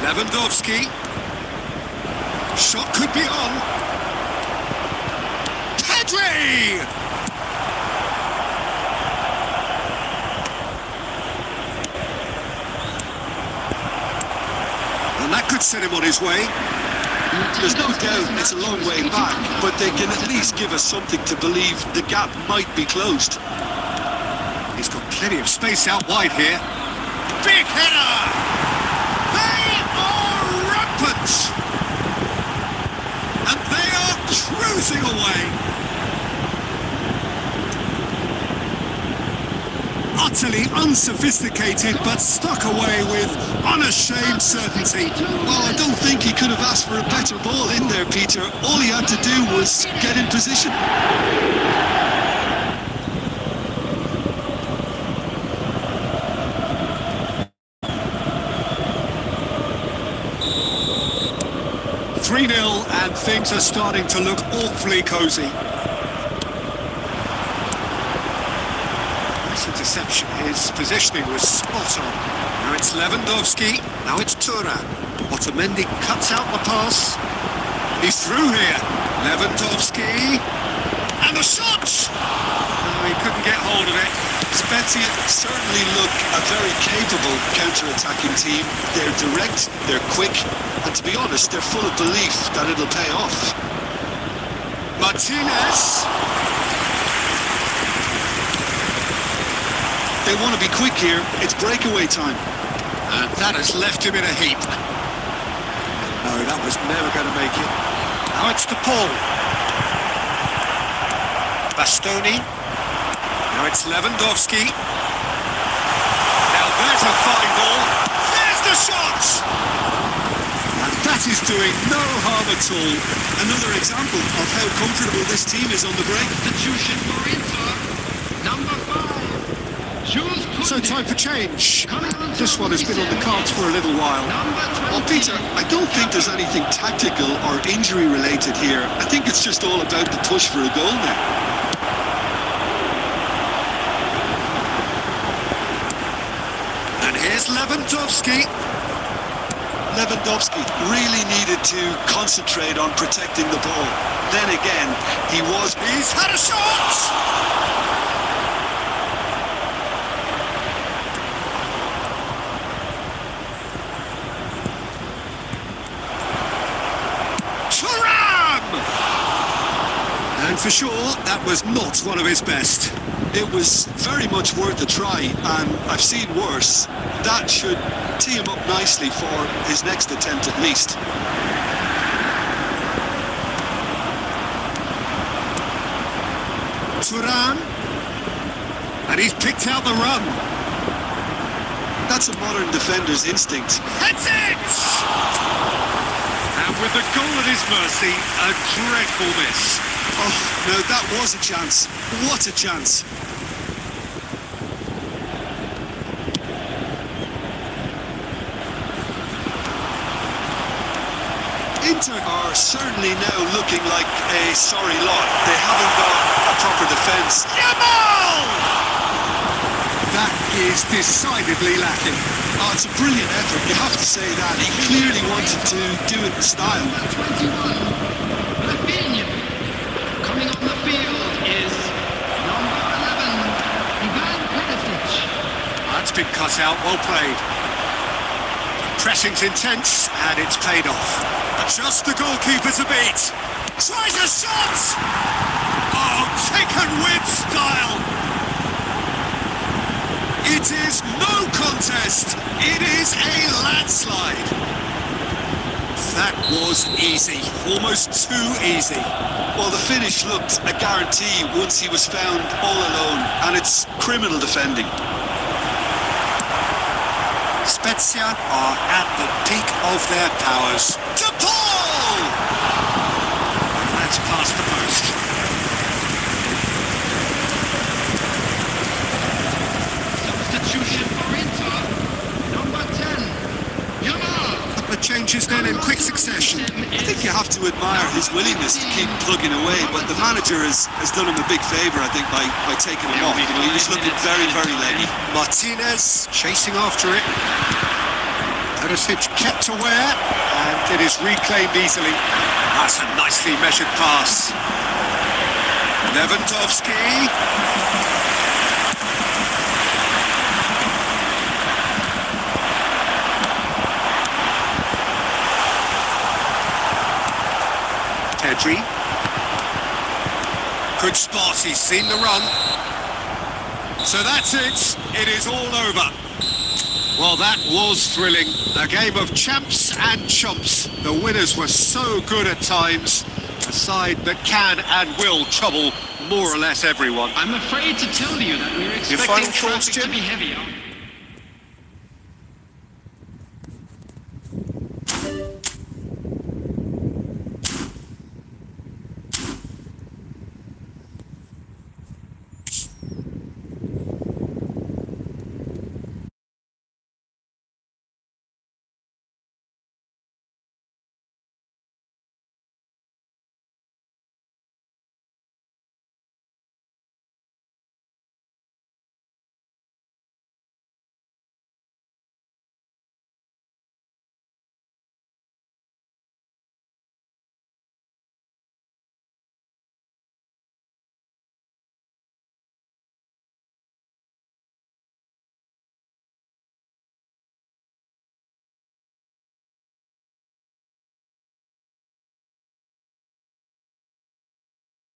Speaker 2: Lewandowski. Shot could be on. Pedri! And that could set him on his way.
Speaker 3: There's no doubt it's a long way back, but they can at least give us something to believe the gap might be closed.
Speaker 2: He's got plenty of space out wide here. Big header! They are rampant! And they are cruising away. Utterly unsophisticated, but stuck away with unashamed certainty.
Speaker 3: Well, I don't think he could have asked for a better ball in there, Peter. All he had to do was get in position.
Speaker 2: "3-0 and things are starting to look awfully cosy. Nice interception. His positioning was spot on. Now it's Lewandowski. Now it's Thuram. Otamendi cuts out the pass. He's through here. Lewandowski. And the shot! Oh, he couldn't get hold of it.
Speaker 3: Spezia certainly look a very capable counter-attacking team. They're direct, they're quick, and to be honest, they're full of belief that it'll pay off.
Speaker 2: Martinez.
Speaker 3: They want to be quick here. It's breakaway time.
Speaker 2: And that has left him in a heap. No, that was never going to make it. Now it's to Paul. Bastoni. Now it's Lewandowski. Now there's a fine ball. There's the shot! And that is doing no harm at all.
Speaker 3: Another example of how comfortable this team is on the break.
Speaker 5: Substitution for Inter, number 5. Jules
Speaker 2: So
Speaker 5: Koundé.
Speaker 2: time for change. This one has been on the cards for a little while.
Speaker 3: Well, Peter, I don't think there's anything tactical or injury related here. I think it's just all about the push for a goal now.
Speaker 2: And here's Lewandowski.
Speaker 3: Lewandowski really needed to concentrate on protecting the ball. Then again,
Speaker 2: He's had a shot! Thuram! And for sure, that was not one of his best.
Speaker 3: It was very much worth a try, and I've seen worse. That should tee him up nicely for his next attempt at least.
Speaker 2: Thuram. And he's picked out the run.
Speaker 3: That's a modern defender's instinct.
Speaker 2: That's it! And with the goal at his mercy, a dreadful miss.
Speaker 3: Oh, no, that was a chance. What a chance. Inter are certainly now looking like a sorry lot. They haven't got a proper defence.
Speaker 2: Yamal! That is decidedly lacking.
Speaker 3: Oh, it's a brilliant effort, you have to say that. He clearly wanted to do it in style.
Speaker 5: Number 21, Rafinha. Coming on the field is number 11, Ivan Perisic.
Speaker 2: That's been cut out, well played. Pressing's intense, and it's paid off. Just the goalkeeper to beat. Tries a shot! Oh, taken with style! It is no contest. It is a landslide. That was easy, almost too easy.
Speaker 3: Well, the finish looked a guarantee once he was found all alone, and it's criminal defending.
Speaker 2: Spezia are at the peak of their powers.
Speaker 3: To Paul!
Speaker 2: And that's past the post.
Speaker 5: Substitution for Inter, number 10, Yamal.
Speaker 2: The changes then in quick succession.
Speaker 3: I think you have to admire his willingness to keep plugging away, but the manager has done him a big favour, I think, by taking him off. You know, he was looking very, very leggy.
Speaker 2: Martinez chasing after it. Perisic kept aware, and it is reclaimed easily. That's a nicely measured pass. Lewandowski. Pedri. Good spot, he's seen the run. So that's it, it is all over. Well, that was thrilling. A game of champs and chumps. The winners were so good at times. A side that can and will trouble more or less everyone.
Speaker 5: I'm afraid to tell you that we were
Speaker 2: Your final
Speaker 5: expecting
Speaker 2: thoughts,
Speaker 5: traffic to
Speaker 2: Jim?
Speaker 5: be heavier.